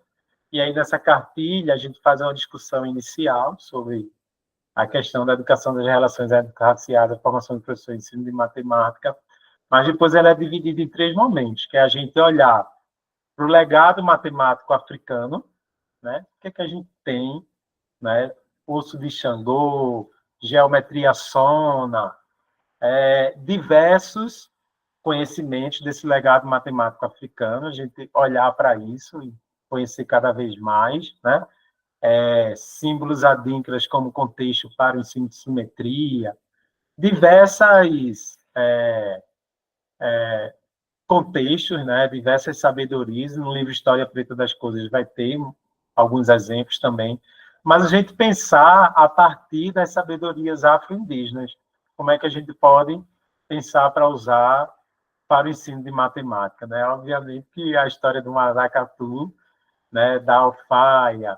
e aí nessa cartilha a gente faz uma discussão inicial sobre a questão da educação das relações étnico-raciais, a formação de professores de ensino de matemática, Mas depois ela é dividida em 3 momentos, que é a gente olhar para o legado matemático africano, né? O que é que a gente tem, né? Poço de Xangô, geometria sona, diversos conhecimentos desse legado matemático africano, a gente olhar para isso e conhecer cada vez mais, né? Símbolos adíncras como contexto para o ensino de simetria, diversas contextos, né? Diversas sabedorias. No livro História Preta das Coisas vai ter alguns exemplos também, mas a gente pensar a partir das sabedorias afro-indígenas, como é que a gente pode pensar para usar para o ensino de matemática, né? Obviamente que a história do maracatu, né, da alfaia,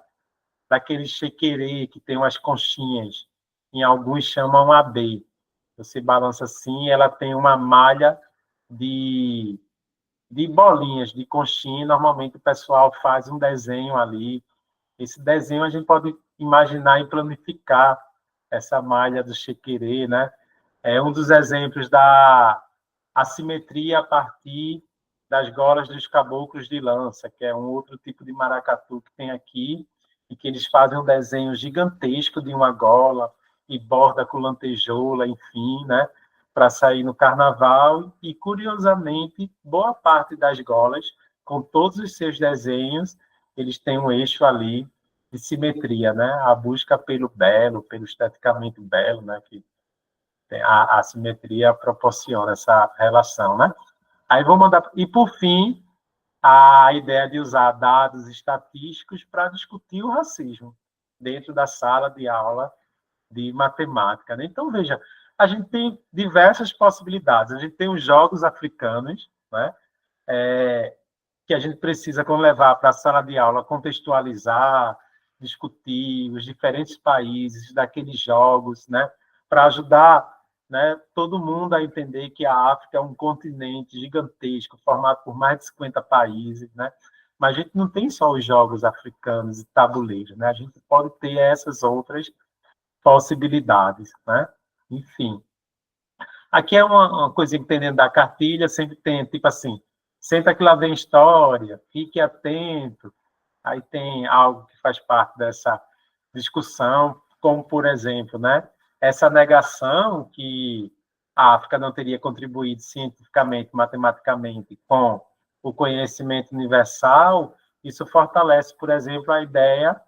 daquele chequerê que tem umas conchinhas, em alguns chamam AB. Você balança assim, ela tem uma malha de bolinhas, de conchinha, normalmente o pessoal faz um desenho ali. Esse desenho a gente pode imaginar e planificar essa malha do chequerê, né? É um dos exemplos da assimetria a partir das golas dos caboclos de lança, que é um outro tipo de maracatu que tem aqui, e que eles fazem um desenho gigantesco de uma gola e borda com lantejoula, enfim, né, para sair no carnaval. E, curiosamente, boa parte das golas, com todos os seus desenhos, eles têm um eixo ali de simetria, né, a busca pelo belo, pelo esteticamente belo, né, que a simetria proporciona essa relação, né? Aí vou mandar. E, por fim, a ideia de usar dados estatísticos para discutir o racismo dentro da sala de aula de matemática, né? Então, veja, a gente tem diversas possibilidades. A gente tem os jogos africanos, né? Que a gente precisa, quando levar para a sala de aula, contextualizar, discutir os diferentes países daqueles jogos, né? Para ajudar, né, todo mundo a entender que a África é um continente gigantesco, formado por mais de 50 países, né? Mas a gente não tem só os jogos africanos e tabuleiros, né? A gente pode ter essas outras possibilidades, né? Enfim. Aqui é uma coisa que tem dentro da cartilha, sempre tem, tipo assim, senta que lá vem história, fique atento. Aí tem algo que faz parte dessa discussão, como, por exemplo, né, essa negação que a África não teria contribuído cientificamente, matematicamente, com o conhecimento universal. Isso fortalece, por exemplo, a ideia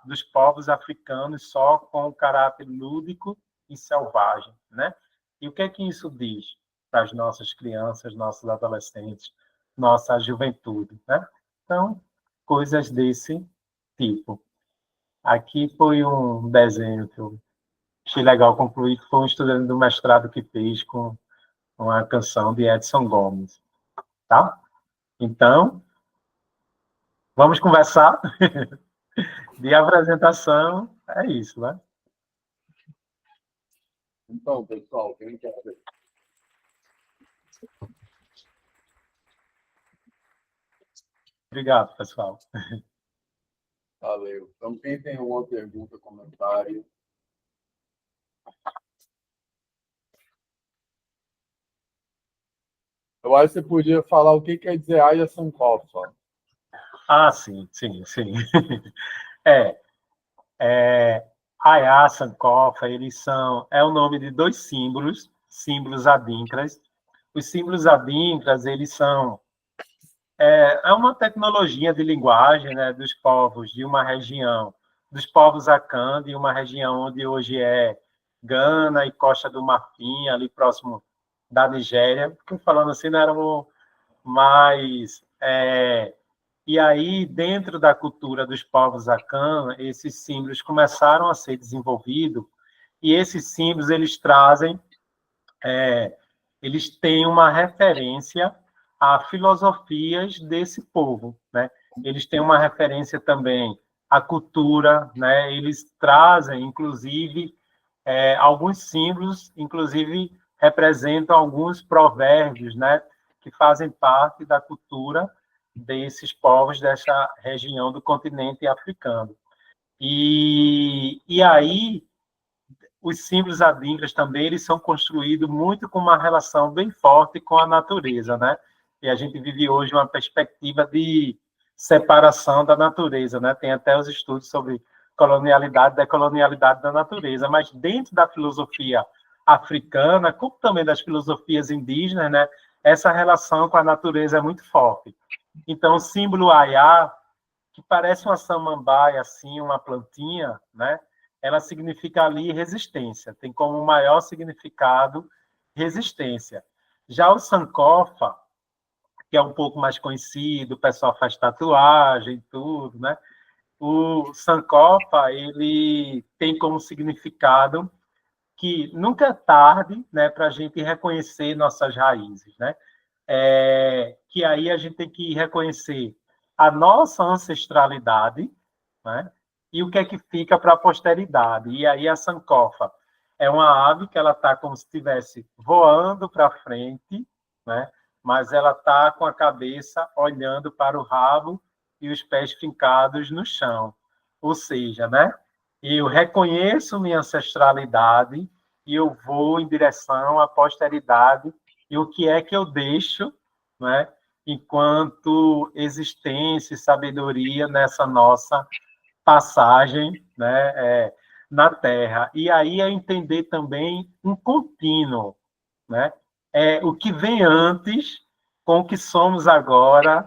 dos povos africanos só com o caráter lúdico e selvagem, né? E o que é que isso diz para as nossas crianças, nossos adolescentes, nossa juventude, né? Então, coisas desse tipo. Aqui foi um desenho que eu achei legal concluir, que foi um estudante do mestrado que fez com uma canção de Edson Gomes, tá? Então, vamos conversar. De apresentação, é isso, né? Então, pessoal, quem quer ver? Obrigado, pessoal. Valeu. Então, quem tem alguma pergunta, comentário? Eu acho que você podia falar o que quer dizer Aya Sankofa. Só. Ah, sim. Ayá, Sankofa, é o nome de 2 símbolos adíncras. Os símbolos adíncras, eles são uma tecnologia de linguagem, né, dos povos de uma região, dos povos Akan, de uma região onde hoje é Gana e Costa do Marfim, ali próximo da Nigéria, porque falando assim, não era mais... E aí, dentro da cultura dos povos Akan, esses símbolos começaram a ser desenvolvidos, e esses símbolos, eles têm uma referência a filosofias desse povo, né? Eles têm uma referência também à cultura, né? Eles trazem, inclusive, alguns símbolos, inclusive representam alguns provérbios, né? Que fazem parte da cultura desses povos dessa região do continente africano. E aí, os símbolos adíncras também, eles são construídos muito com uma relação bem forte com a natureza, né? E a gente vive hoje uma perspectiva de separação da natureza, né? Tem até os estudos sobre colonialidade, decolonialidade da natureza, mas dentro da filosofia africana, como também das filosofias indígenas, né? Essa relação com a natureza é muito forte. Então, o símbolo aiá, que parece uma samambaia, assim, uma plantinha, né? Ela significa ali resistência, tem como maior significado resistência. Já o sankofa, que é um pouco mais conhecido, o pessoal faz tatuagem, tudo, né? O sankofa, ele tem como significado que nunca é tarde, né, para a gente reconhecer nossas raízes, né? Que aí a gente tem que reconhecer a nossa ancestralidade, né? E o que é que fica para a posteridade. E aí a sankofa é uma ave que ela está como se estivesse voando para frente, né? Mas ela está com a cabeça olhando para o rabo e os pés fincados no chão. Ou seja, né? Eu reconheço minha ancestralidade e eu vou em direção à posteridade. E o que é que eu deixo, né? Enquanto existência e sabedoria nessa nossa passagem, né, na Terra. E aí é entender também um contínuo, né? O que vem antes, com o que somos agora,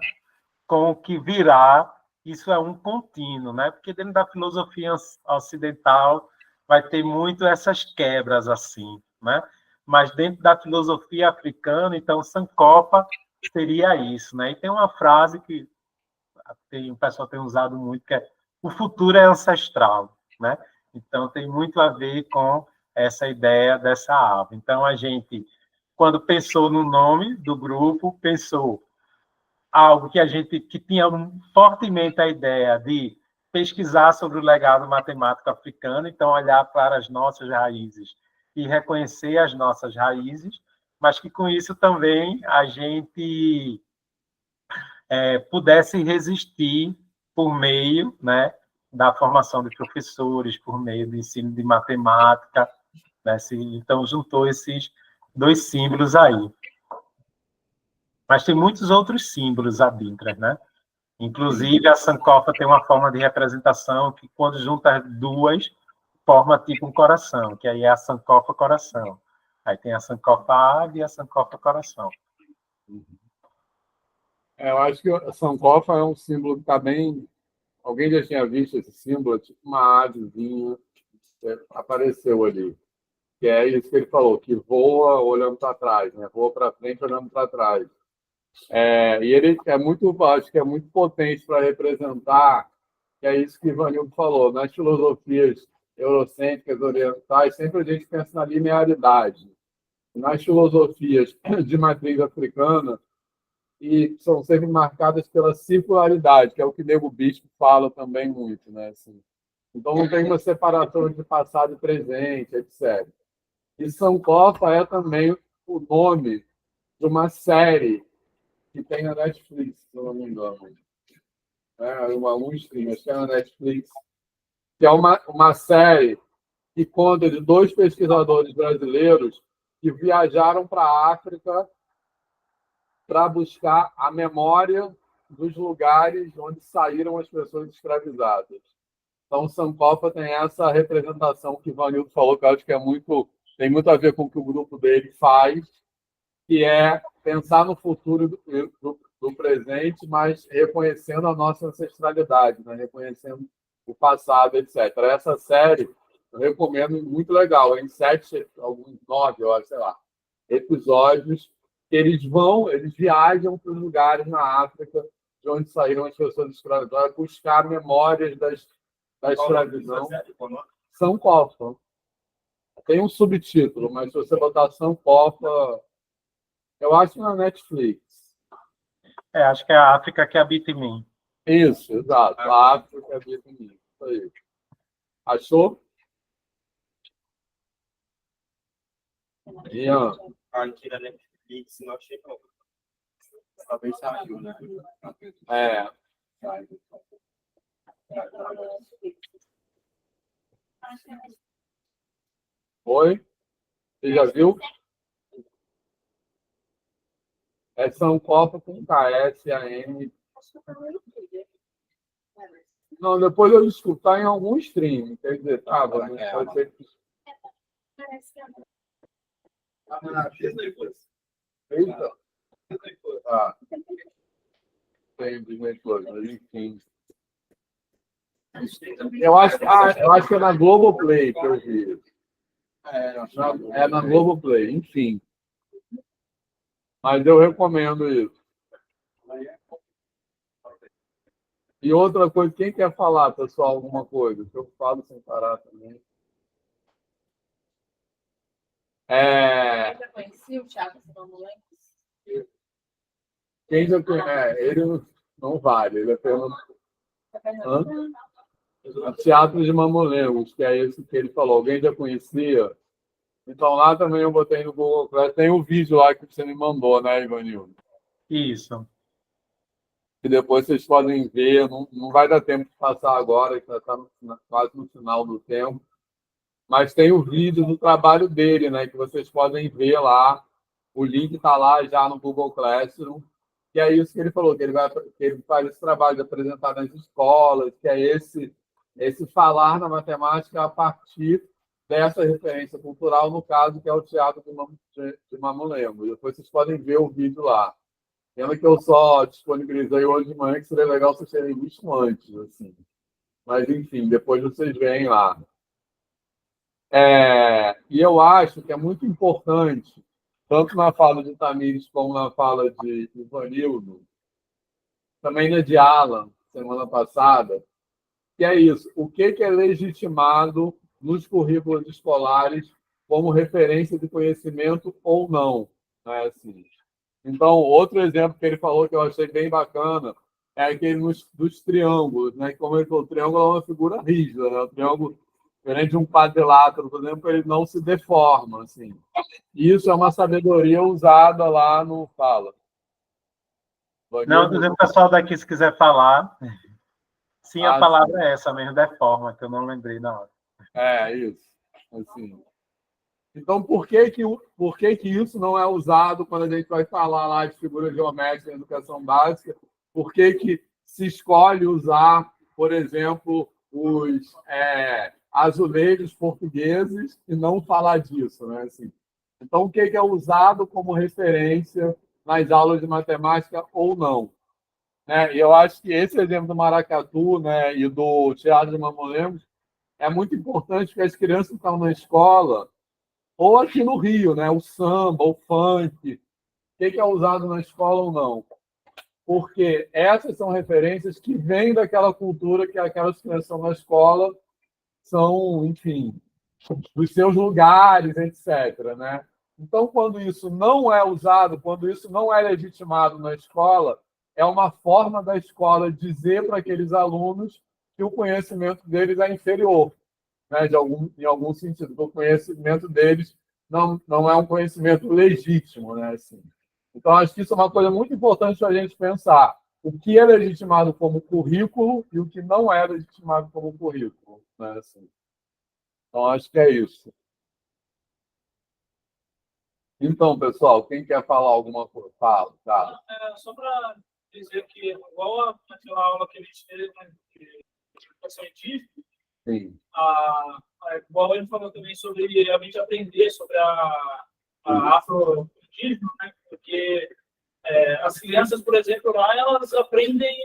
com o que virá, isso é um contínuo, né? Porque dentro da filosofia ocidental vai ter muito essas quebras assim, né? Mas dentro da filosofia africana, então, Sankofa seria isso, né? E tem uma frase que o pessoal tem usado muito, que é o futuro é ancestral, né? Então, tem muito a ver com essa ideia dessa ave. Então, a gente, quando pensou no nome do grupo, pensou algo que tinha fortemente a ideia de pesquisar sobre o legado matemático africano, então olhar para as nossas raízes e reconhecer as nossas raízes, mas que com isso também a gente pudesse resistir por meio, né, da formação de professores, por meio do ensino de matemática, né? Então juntou esses dois símbolos aí. Mas tem muitos outros símbolos adíncras, né? Inclusive, a sankofa tem uma forma de representação que, quando junta as duas, forma tipo um coração, que aí é a sankofa coração. Aí tem a sankofa ave e a sankofa coração. Eu acho que a sankofa é um símbolo que está bem. Alguém já tinha visto esse símbolo, tipo uma avezinha que apareceu ali. Que é isso que ele falou, que voa olhando para trás, né? Voa para frente olhando para trás. E ele é muito, acho que é muito potente para representar, que é isso que Ivanildo falou, nas filosofias eurocêntricas orientais, sempre a gente pensa na linearidade. Nas filosofias de matriz africana, e são sempre marcadas pela circularidade, que é o que Nego Bispo fala também muito, né? Assim, então não tem uma separação de passado e presente, etc. E Sankofa é também o nome de uma série que tem na Netflix, se eu não me engano. Um stream, acho que é na Netflix, que é uma série que conta de dois pesquisadores brasileiros que viajaram para a África para buscar a memória dos lugares onde saíram as pessoas escravizadas. Então, Sankofa tem essa representação que o Vanildo falou, que eu acho que tem muito a ver com o que o grupo dele faz, que é pensar no futuro do presente, mas reconhecendo a nossa ancestralidade, né? Reconhecendo o passado, etc. Essa série eu recomendo, muito legal, em 7, alguns 9, eu acho, sei lá, episódios, que eles viajam para os lugares na África de onde saíram as pessoas escravizadas, buscar memórias da escravidão. São Cofa. Tem um subtítulo, mas se você botar São Cofa, eu acho na Netflix. Acho que é a África que habita em mim. Isso, exato. A África que habita em mim. Isso aí. Achou? Ian. Aqui da Netflix, não achei não. Talvez saiu, né? Oi? Você já viu? É Sankofa com KSAM. Não, depois eu escutar em algum stream. Quer dizer, tá, pode ser que. Eita. Ah, tem Disney Plus, mas enfim. Eu acho que é na Globoplay que eu vi. É na Globoplay, enfim. Mas eu recomendo isso. E outra coisa, quem quer falar, pessoal, alguma coisa? Que eu falo sem parar também. Eu já conheci o Thiago Simões. Quem já conhece? Ele não vale, ele é apenas. Hã? Teatro de Mamulengos, que é esse que ele falou. Alguém já conhecia? Então lá também eu botei no Google Class. Tem o vídeo lá que você me mandou, né, Ivanildo? Isso. Que depois vocês podem ver. Não vai dar tempo de passar agora, que já está quase no final do tempo. Mas tem o vídeo do trabalho dele, né? Que vocês podem ver lá. O link está lá já no Google Classroom. Que é isso que ele falou, que ele faz esse trabalho de apresentar nas escolas, que é esse falar na matemática a partir dessa referência cultural, no caso, que é o Teatro de Mamulengos. Depois vocês podem ver o vídeo lá. Pena que eu só disponibilizei hoje de manhã, que seria legal vocês terem visto antes, assim. Mas, enfim, depois vocês veem lá. E eu acho que é muito importante, tanto na fala de Tamires como na fala de Ivanildo, também na de Alan, semana passada, que é isso. O que é legitimado nos currículos escolares como referência de conhecimento ou não? Né? Assim. Então, outro exemplo que ele falou que eu achei bem bacana é aquele dos triângulos. Né? Como ele falou, o triângulo é uma figura rígida. Né? O triângulo, diferente de um quadrilátero, por exemplo, ele não se deforma. Assim. Isso é uma sabedoria usada lá no Fala. Não, dizendo o pessoal daqui, se quiser falar. Sim, a palavra sim. é essa mesmo, deforma, que eu não lembrei na hora. Isso. Assim. Então, por que que isso não é usado quando a gente vai falar lá de figura geométrica em educação básica? Por que se escolhe usar, por exemplo, os azulejos portugueses e não falar disso? Né? Assim, então, o que é usado como referência nas aulas de matemática ou não? E eu acho que esse exemplo do maracatu, né, e do Teatro de Mamulengos é muito importante, porque as crianças que estão na escola, ou aqui no Rio, né, o samba, o funk, o que é usado na escola ou não. Porque essas são referências que vêm daquela cultura que aquelas crianças estão na escola são, enfim, dos seus lugares, etc. Né? Então, quando isso não é usado, quando isso não é legitimado na escola, é uma forma da escola dizer para aqueles alunos que o conhecimento deles é inferior, né? Em algum sentido, o conhecimento deles não é um conhecimento legítimo. Né? Assim. Então, acho que isso é uma coisa muito importante para a gente pensar. O que é legitimado como currículo e o que não é legitimado como currículo. Né? Assim. Então, acho que é isso. Então, pessoal, quem quer falar alguma coisa? Fala, tá? Só para dizer que, igual aquela aula que a gente teve de educação científica, Sim. Igual ele falou também sobre a gente aprender sobre a afrodismo, né? Porque as crianças, por exemplo, lá, elas aprendem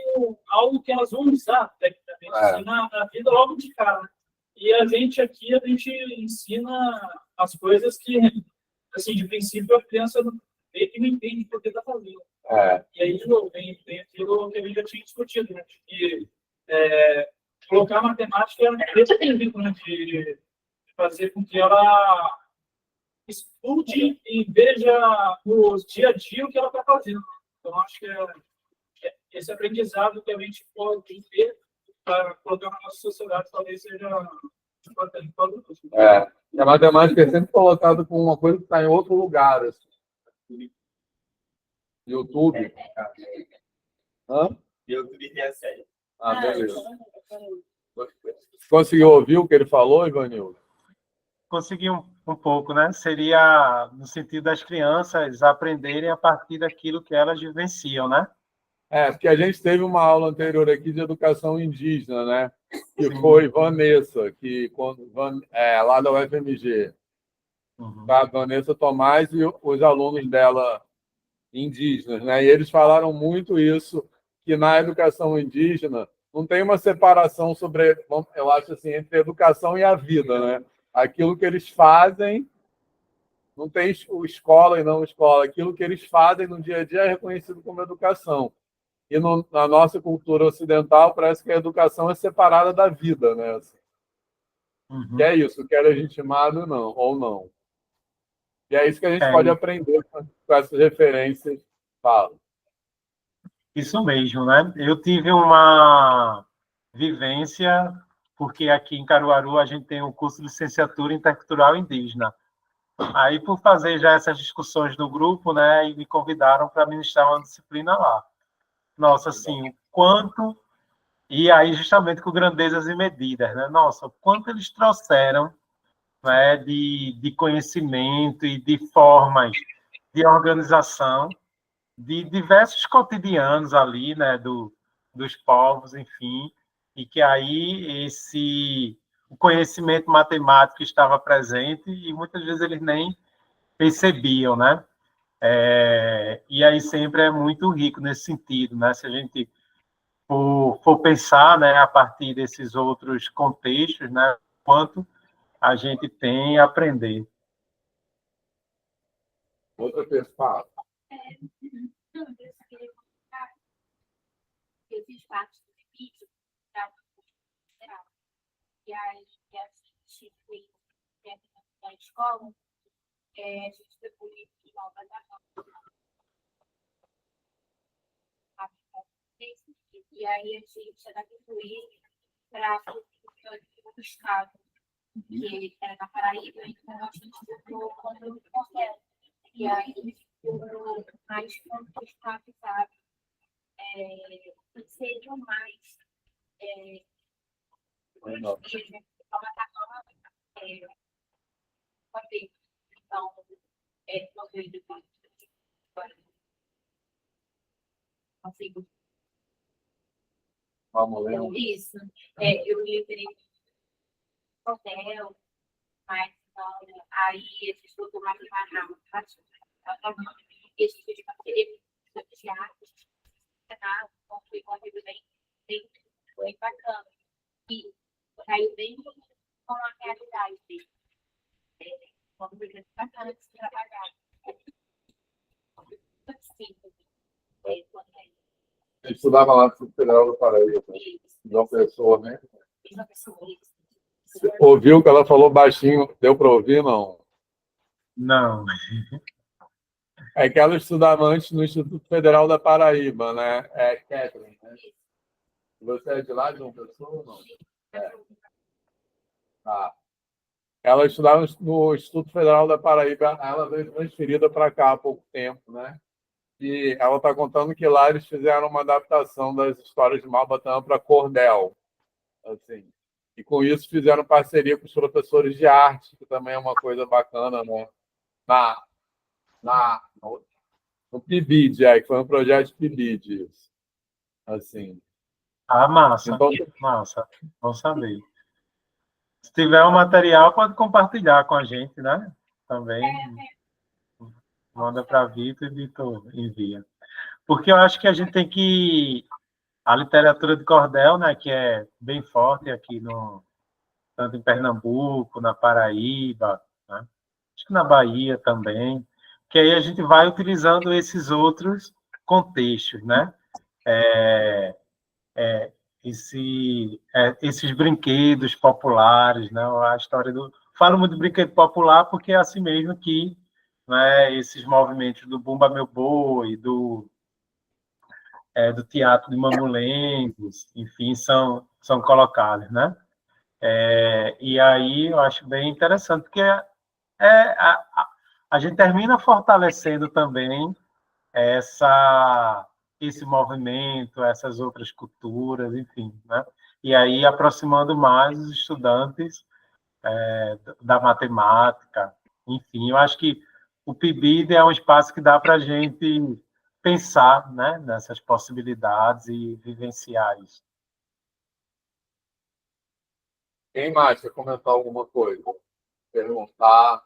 algo que elas vão usar, tecnicamente, ensina a vida logo de cara. E a gente aqui, a gente ensina as coisas que, assim, de princípio, a criança meio que não entende por que está fazendo. E aí vem aquilo que a gente já tinha discutido, né? Que colocar a matemática nesse nível, né? De fazer com que ela estude e veja no dia a dia o que ela está fazendo. Então, acho que esse aprendizado que a gente pode ter para colocar na nossa sociedade talvez seja importante para todos. A matemática é sempre colocada como uma coisa que está em outro lugar. Assim. YouTube. YouTube tem a série. Beleza. Conseguiu ouvir o que ele falou, Ivanildo? consegui um pouco, né? Seria no sentido das crianças aprenderem a partir daquilo que elas vivenciam, né? Porque a gente teve uma aula anterior aqui de educação indígena, né? Que Sim. foi Vanessa, lá da UFMG. Uhum. A Vanessa Tomás e os alunos dela indígenas, né? E eles falaram muito isso, que na educação indígena não tem uma separação sobre, eu acho assim, entre a educação e a vida, né? Aquilo que eles fazem, não tem escola e não escola, aquilo que eles fazem no dia a dia é reconhecido como educação. E na nossa cultura ocidental parece que a educação é separada da vida, né? Que é isso, que é legitimado não, ou não. E é isso que a gente É, pode aprender com essas referências. Fala. isso mesmo, né? Eu tive uma vivência, porque aqui em Caruaru a gente tem um curso de licenciatura intercultural indígena. Aí, por fazer já essas discussões no grupo, né, e me convidaram para ministrar uma disciplina lá. Nossa, assim, o quanto... E aí, justamente com grandezas e medidas, né? Nossa, o quanto eles trouxeram, né, de conhecimento e de formas de organização de diversos cotidianos ali, né, dos povos, enfim, e que aí o conhecimento matemático estava presente e muitas vezes eles nem percebiam, né? E aí sempre é muito rico nesse sentido, né? Se a gente for pensar, né, a partir desses outros contextos, né, quanto a gente tem a aprender. Outra pessoa. Eu fiz parte do vídeo e aí a gente fez da escola, a gente foi bonito de Nova e aí a gente era concluído para o estado, que era na Paraíba, então a gente ficou contra o Cordel. E aí ficou mais contextualizado, seriam mais então, consigo. Vamos ler. Isso. Eu livrei hotel, mas não, aí a gente botou mais rápido. E a gente fez parceria com os teatros, então foi um amigo bem bacana. E caiu bem com a realidade dele. Uma coisa bacana de se trabalhar. Eu estudava lá no Instituto Federal do Paraíba, João Pessoa, né? Você ouviu o que ela falou baixinho? Deu para ouvir, não? Não. É que ela estudava antes no Instituto Federal da Paraíba, né? É Catherine, né? Você é de lá, de João Pessoa ou não? Tá. Ela estudava no Instituto Federal da Paraíba, ela veio transferida para cá há pouco tempo, né? E ela está contando que lá eles fizeram uma adaptação das histórias de Malbatã para cordel, assim. E com isso fizeram parceria com os professores de arte, que também é uma coisa bacana, né? No PIBID, que foi um projeto PIBID, isso. Assim. Ah, massa. Então, Massa. Vamos saber. Se tiver um material, pode compartilhar com a gente, né? Também manda para Vitor e Vitor envia. Porque eu acho que a gente tem que... A literatura de cordel, né, que é bem forte aqui, tanto em Pernambuco, na Paraíba, né? Acho que na Bahia também, que aí a gente vai utilizando esses outros contextos, né? Esses brinquedos populares, né? A história do... Falo muito de brinquedo popular porque é assim mesmo que, né, esses movimentos do Bumba Meu Boi, do teatro de Mamulengos, enfim, são colocados, né? E aí eu acho bem interessante, porque a gente termina fortalecendo também esse movimento, essas outras culturas, enfim, né? E aí aproximando mais os estudantes da matemática. Enfim, eu acho que o PIBID é um espaço que dá para a gente pensar, né, nessas possibilidades e vivenciar isso. Quem mais quer comentar alguma coisa? Perguntar?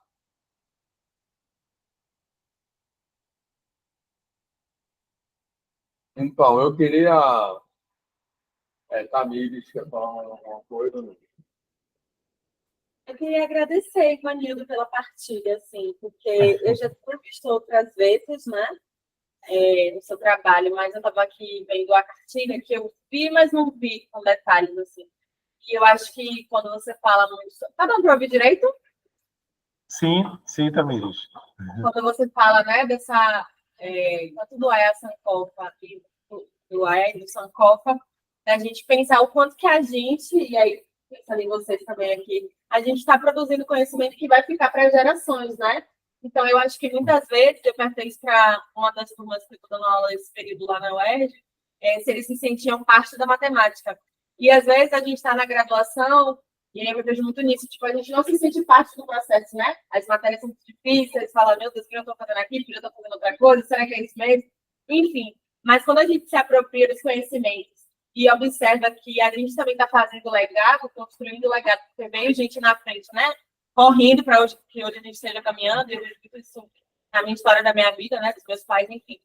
Então, eu queria... Tamires, quer falar alguma coisa? Né? Eu queria agradecer, Ivanildo, pela partilha, assim, porque eu já tinha visto outras vezes, né, no seu trabalho, mas eu estava aqui vendo a cartilha que eu vi, mas não vi com detalhes, assim. E eu acho que quando você fala muito... Tá dando para ouvir direito? Sim, Tamires. Quando você fala, né, dessa... tanto do AEA Sankofa e do AEA e do Sankofa, a gente pensar o quanto que a gente, e aí, pensando em vocês também aqui, a gente está produzindo conhecimento que vai ficar para gerações, né? Então, eu acho que muitas vezes, eu perguntei isso para uma das turmas que eu estou dando aula esse período lá na UERJ, se eles se sentiam parte da matemática. E, às vezes, a gente está na graduação, e aí eu vejo muito nisso, tipo, a gente não se sente parte do processo, né? As matérias são muito difíceis, fala, meu Deus, o que eu estou fazendo aqui? O que eu estou fazendo outra coisa? Será que é isso mesmo? Enfim, mas quando a gente se apropria dos conhecimentos e observa que a gente também está fazendo legado, construindo legado, porque veio gente na frente, né? Correndo para que hoje a gente esteja caminhando, e eu vejo isso na minha história da minha vida, né? Dos meus pais, enfim.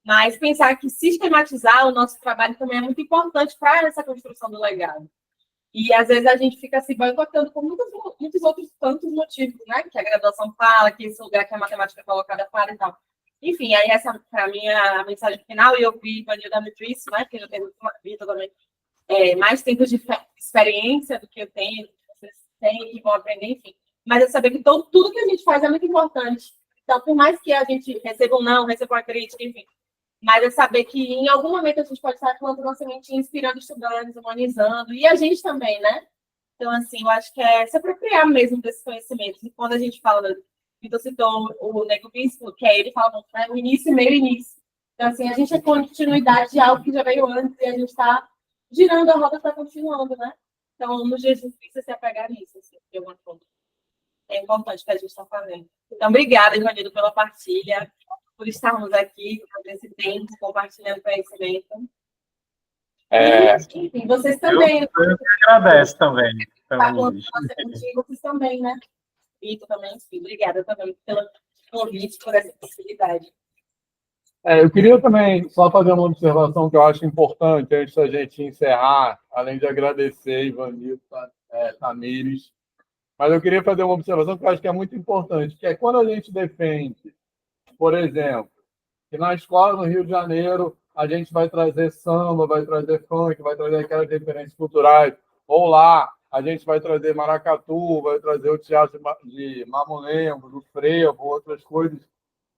Mas pensar que sistematizar o nosso trabalho também é muito importante para essa construção do legado. E às vezes a gente fica se boicotando por muitos outros tantos motivos, né? Que a graduação fala, que esse lugar que a matemática é colocada fala e tal. Enfim, aí essa, para mim, é a mensagem final, e eu vi Ivanildo dando isso, né? Porque eu tenho também mais tempo de experiência do que eu tenho, que vocês têm, que vão aprender, enfim. Mas é saber que tudo que a gente faz é muito importante. Então, por mais que a gente receba ou não, receba uma crítica, enfim. Mas é saber que em algum momento a gente pode estar plantando uma sementinha, inspirando estudantes, humanizando, e a gente também, né? Então, assim, eu acho que é se apropriar mesmo desses conhecimentos. E quando a gente fala, Vitor citou o Nego Bispo, que ele fala muito, né? O início, meio início. Então, assim, a gente é continuidade de algo que já veio antes e a gente está girando a roda, está continuando, né? Então, nos dias difíceis, se apegar nisso, assim, de alguma forma. É importante que a gente está fazendo. Então, obrigada, Ivanildo, pela partilha, por estarmos aqui, nesse tempo, compartilhando conhecimento. Enfim, vocês também. Eu agradeço também. Vocês também, né? Vitor também, enfim. Obrigada também pelo convite, por essa possibilidade. Eu queria também só fazer uma observação que eu acho importante, antes da gente encerrar, além de agradecer Ivanildo, Tamires, mas eu queria fazer uma observação que eu acho que é muito importante, que é quando a gente defende, por exemplo, que na escola no Rio de Janeiro a gente vai trazer samba, vai trazer funk, vai trazer aquelas referências culturais, ou lá a gente vai trazer maracatu, vai trazer o teatro de Mamulengo, do frevo, outras coisas.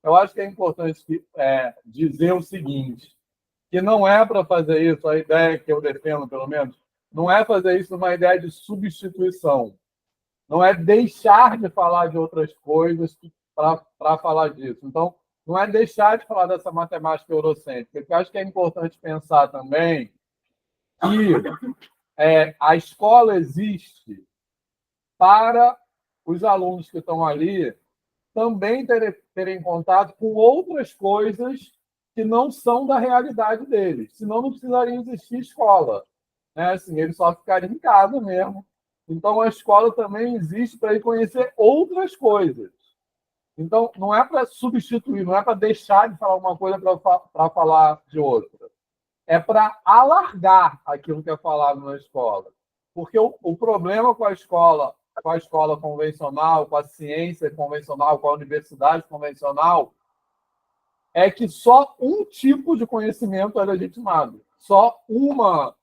Eu acho que é importante dizer o seguinte, que não é para fazer isso, a ideia que eu defendo, pelo menos, não é fazer isso uma ideia de substituição. Não é deixar de falar de outras coisas para falar disso. Então, não é deixar de falar dessa matemática eurocêntrica, porque eu acho que é importante pensar também que a escola existe para os alunos que estão ali também terem contato com outras coisas que não são da realidade deles. Senão não precisaria existir escola. Né? Assim, eles só ficariam em casa mesmo. Então, a escola também existe para ele conhecer outras coisas. Então, não é para substituir, não é para deixar de falar uma coisa para falar de outra. É para alargar aquilo que é falado na escola. Porque o problema com a escola convencional, com a ciência convencional, com a universidade convencional, é que só um tipo de conhecimento é legitimado. Só uma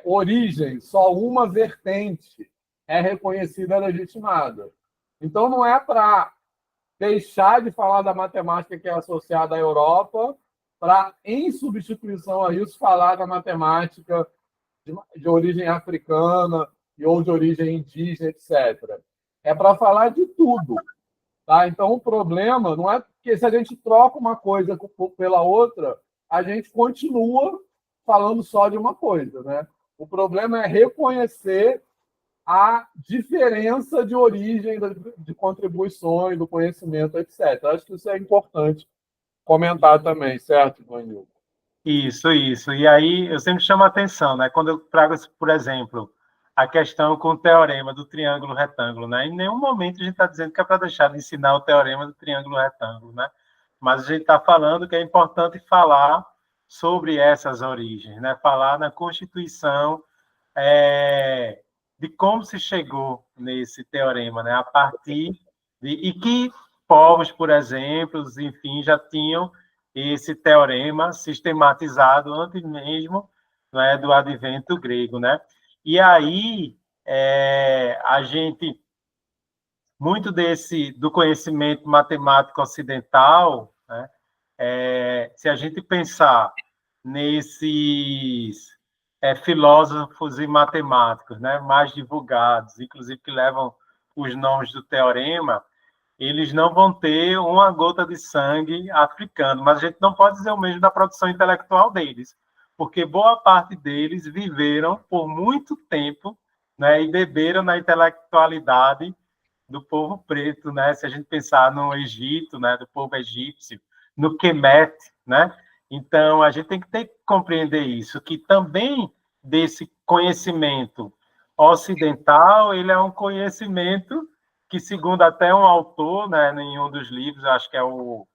origem, só uma vertente é reconhecida e legitimada. Então, não é para deixar de falar da matemática que é associada à Europa, para, em substituição a isso, falar da matemática de origem africana ou de origem indígena, etc. É para falar de tudo. Tá? Então, o problema não é que se a gente troca uma coisa pela outra, a gente continua falando só de uma coisa. Né? O problema é reconhecer a diferença de origem de contribuições, do conhecimento, etc. Acho que isso é importante comentar também, certo, Ivanildo? Isso, isso. E aí eu sempre chamo a atenção, né? Quando eu trago, por exemplo, a questão com o teorema do triângulo retângulo, né? Em nenhum momento a gente está dizendo que é para deixar de ensinar o teorema do triângulo retângulo, né? Mas a gente está falando que é importante falar sobre essas origens, né? Falar na Constituição de como se chegou nesse teorema, né? A partir de e que povos, por exemplo, enfim, já tinham esse teorema sistematizado antes mesmo, né, do advento grego, né? E aí a gente muito do conhecimento matemático ocidental, né, se a gente pensar nesses filósofos e matemáticos, né, mais divulgados, inclusive que levam os nomes do teorema, eles não vão ter uma gota de sangue africano, mas a gente não pode dizer o mesmo da produção intelectual deles, porque boa parte deles viveram por muito tempo, né, e beberam na intelectualidade do povo preto, né? Se a gente pensar no Egito, né, do povo egípcio, no Kemet, né? Então a gente tem que compreender isso, que também desse conhecimento ocidental, ele é um conhecimento que, segundo até um autor, né, em um dos livros, acho que é o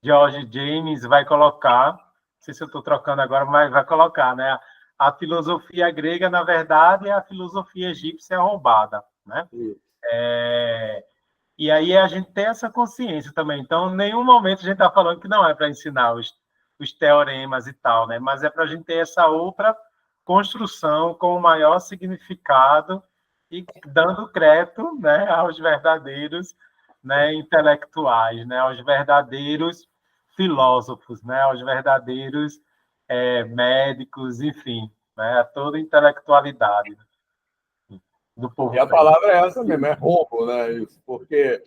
George James, vai colocar, não sei se eu estou trocando agora, mas vai colocar, né? A filosofia grega, na verdade, é a filosofia egípcia roubada, né? E aí a gente tem essa consciência também. Então, em nenhum momento a gente está falando que não é para ensinar os teoremas e tal, né? Mas é para a gente ter essa outra construção com o maior significado e dando crédito, né, aos verdadeiros, né, intelectuais, né, aos verdadeiros filósofos, né, aos verdadeiros médicos, enfim, né, a toda a intelectualidade do povo. E a palavra é essa mesmo, é roubo, né? Isso, porque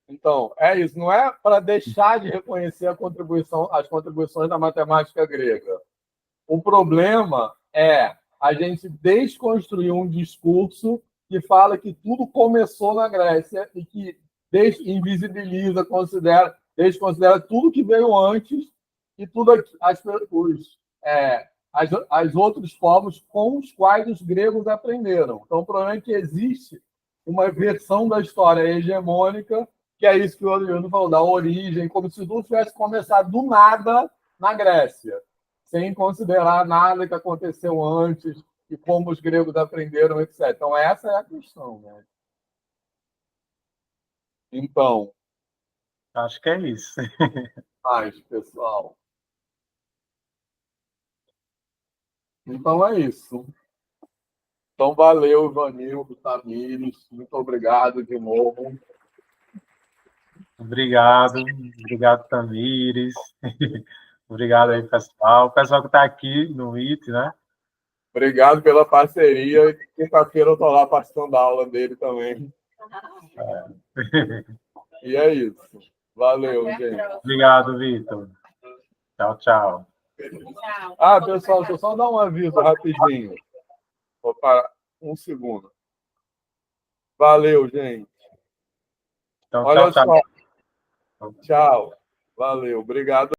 então é isso, não é para deixar de reconhecer as contribuições da matemática grega. O problema é a gente desconstruir um discurso que fala que tudo começou na Grécia e que invisibiliza, desconsidera tudo que veio antes e tudo as outros povos com os quais os gregos aprenderam. Então, o problema é que existe uma versão da história hegemônica, que é isso que o Adriano falou, da origem, como se tudo tivesse começado do nada na Grécia, sem considerar nada que aconteceu antes e como os gregos aprenderam, etc. Então, essa é a questão, né? Então, acho que é isso. mais, pessoal. Então, é isso. Então, valeu, Ivanildo, Tamires. Muito obrigado de novo. Obrigado, Tamires. Obrigado aí, pessoal. O pessoal que está aqui no Meet, né? Obrigado pela parceria. Quinta-feira eu estou lá participando da aula dele também. E é isso. Valeu, gente. Obrigado, Vitor. Tchau, tchau. Pessoal, deixa eu só dar um aviso rapidinho. Vou parar um segundo. Valeu, gente. Então, Olha tchau, só. tchau. Tchau. Valeu. Obrigado.